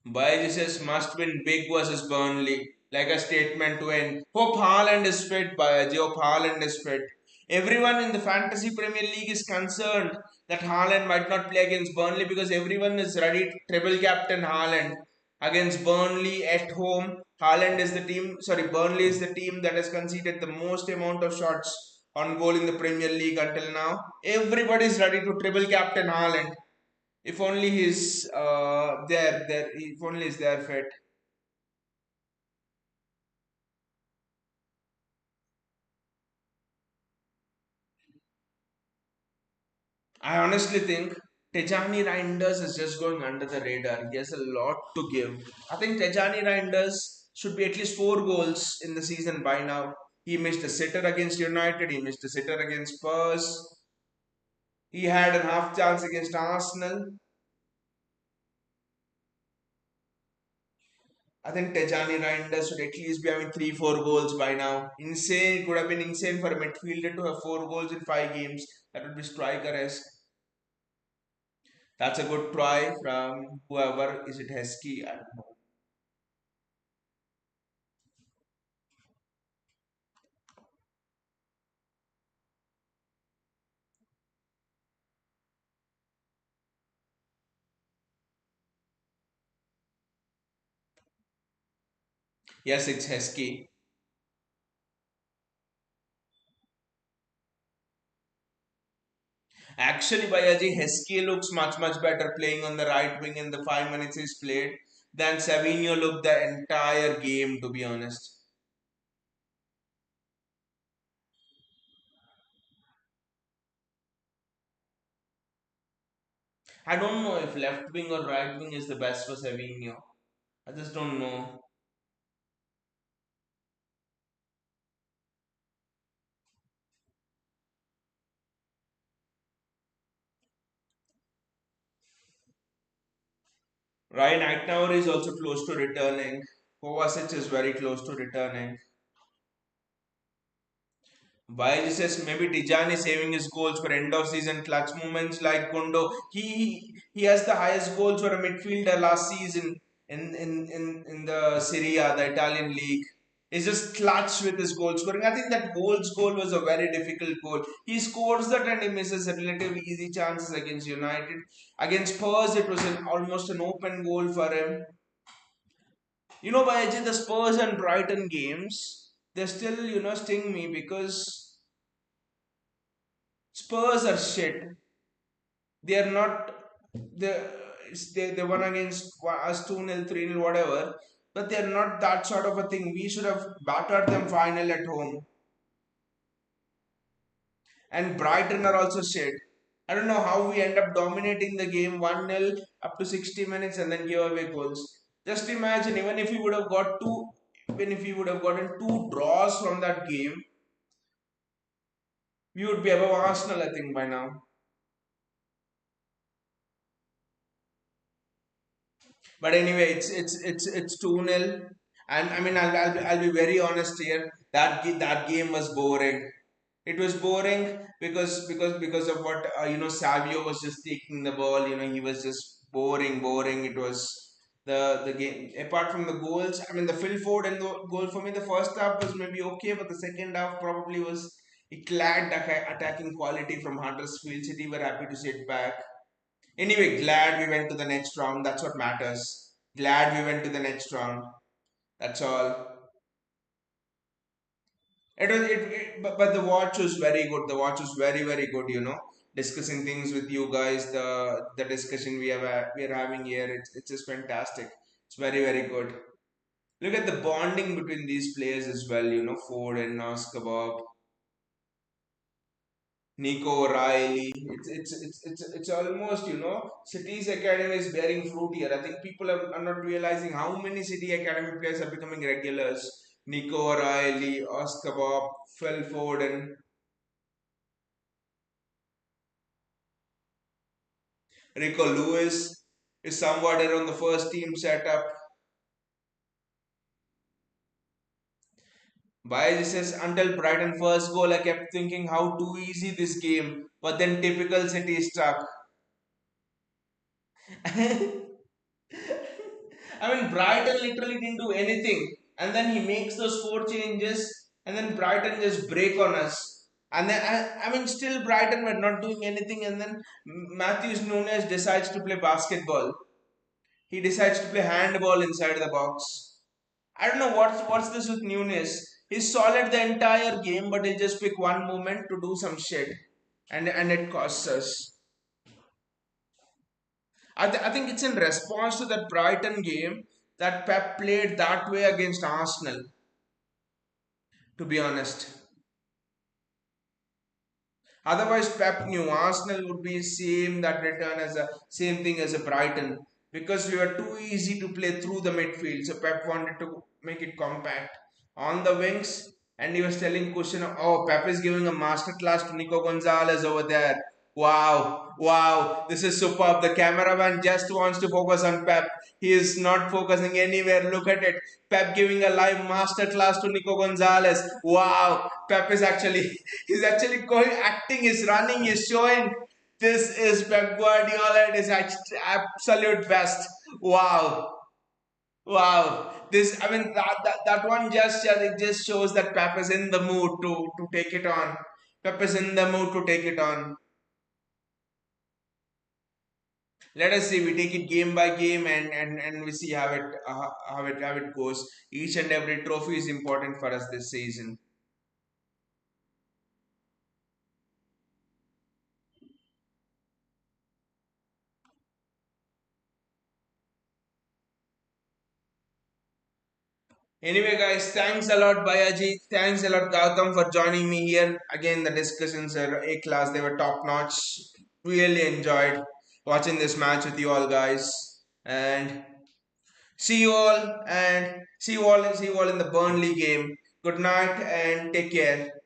Bailey says must win big versus Burnley. Like a statement to end. Hope Haaland is fit, Bayaji. Hope Haaland is fit. Everyone in the Fantasy Premier League is concerned that Haaland might not play against Burnley because everyone is ready to treble captain Haaland against Burnley at home. Burnley is the team that has conceded the most amount of shots on goal in the Premier League until now. Everybody is ready to triple captain Haaland. If only he's there. If only he's there fit. I honestly think Tejani Reinders is just going under the radar. He has a lot to give. I think Tejani Reinders should be at least 4 goals in the season by now. He missed a sitter against United. He missed a sitter against Spurs. He had a half chance against Arsenal. I think Tejani Reinders should at least be having 3-4 goals by now. Insane. It would have been insane for a midfielder to have 4 goals in 5 games. That would be striker-esque. That's a good try from whoever. Is it Heskey? I don't know. Yes, it's Heskey. Actually, Bayaji, Heskey looks much better playing on the right wing in the 5 minutes he's played than Savinho looked the entire game, to be honest. I don't know if left wing or right wing is the best for Savinho. I just don't know. Ryan Eichner is also close to returning. Kovacic is very close to returning. Baiji says maybe Tijani saving his goals for end of season clutch moments like Gundo. He has the highest goals for a midfielder last season in the Serie A, the Italian league. He's just clutch with his goal scoring. I think that Wolves goal was a very difficult goal. He scores that and he misses a relatively easy chances against United. Against Spurs, it was almost an open goal for him. You know, Baiji, the Spurs and Brighton games, they still, sting me because Spurs are shit. They are not they they won against us 2-0, 3-0, whatever. But they are not that sort of a thing. We should have battered them final at home. And Brighton are also shit. I don't know how we end up dominating the game 1-0 up to 60 minutes and then give away goals. Just imagine, even if we would have gotten two draws from that game, we would be above Arsenal, I think, by now. But anyway, it's 2-0. And I mean, I'll be very honest here. That game was boring. It was boring because of what Savio was just taking the ball. He was just boring. It was the game. Apart from the goals, I mean, the Phil Foden goal for me, the first half was maybe okay, but the second half probably was. It lacked attacking quality from Huddersfield City. Were happy to sit back. Anyway, glad we went to the next round. That's what matters. Glad we went to the next round. That's all. But the watch was very good. The watch was very good. Discussing things with you guys. The discussion we are having here. It's just fantastic. It's very good. Look at the bonding between these players as well. Ford and Noskabab. Nico Riley. It's almost City's academy is bearing fruit here. I think people are not realizing how many City academy players are becoming regulars. Nico Riley, Oscar Bob, Phil Foden, Rico Lewis is somewhat around the first team setup. Baez says until Brighton first goal, I kept thinking how too easy this game, but then typical City stuck. I mean, Brighton literally didn't do anything, and then he makes those four changes, and then Brighton just break on us. And then, I mean, still Brighton were not doing anything, and then Matthews Nunes decides to play basketball. He decides to play handball inside the box. I don't know what's this with Nunes. He's solid the entire game, but he'll just pick one moment to do some shit, and it costs us. I think it's in response to that Brighton game that Pep played that way against Arsenal. To be honest, otherwise Pep knew Arsenal would be same thing as a Brighton because we were too easy to play through the midfield. So Pep wanted to make it compact on the wings, and he was telling Cushion, "Oh, Pep is giving a masterclass to Nico Gonzalez over there." Wow, wow, this is superb. The cameraman just wants to focus on Pep. He is not focusing anywhere. Look at it. Pep giving a live masterclass to Nico Gonzalez. Wow, Pep is actually, he's actually going, acting, he's running, he's showing. This is Pep Guardiola at his absolute best. Wow, wow. This, I mean, that one gesture, it just shows that Pep is in the mood to take it on. Pep is in the mood to take it on. Let us see, we take it game by game, and we see how it goes. Each and every trophy is important for us this season. Anyway, guys, thanks a lot, Bayaji. Thanks a lot, Gautam, for joining me here. Again, the discussions are A class, they were top notch. Really enjoyed watching this match with you all, guys. And see you all in the Burnley game. Good night and take care.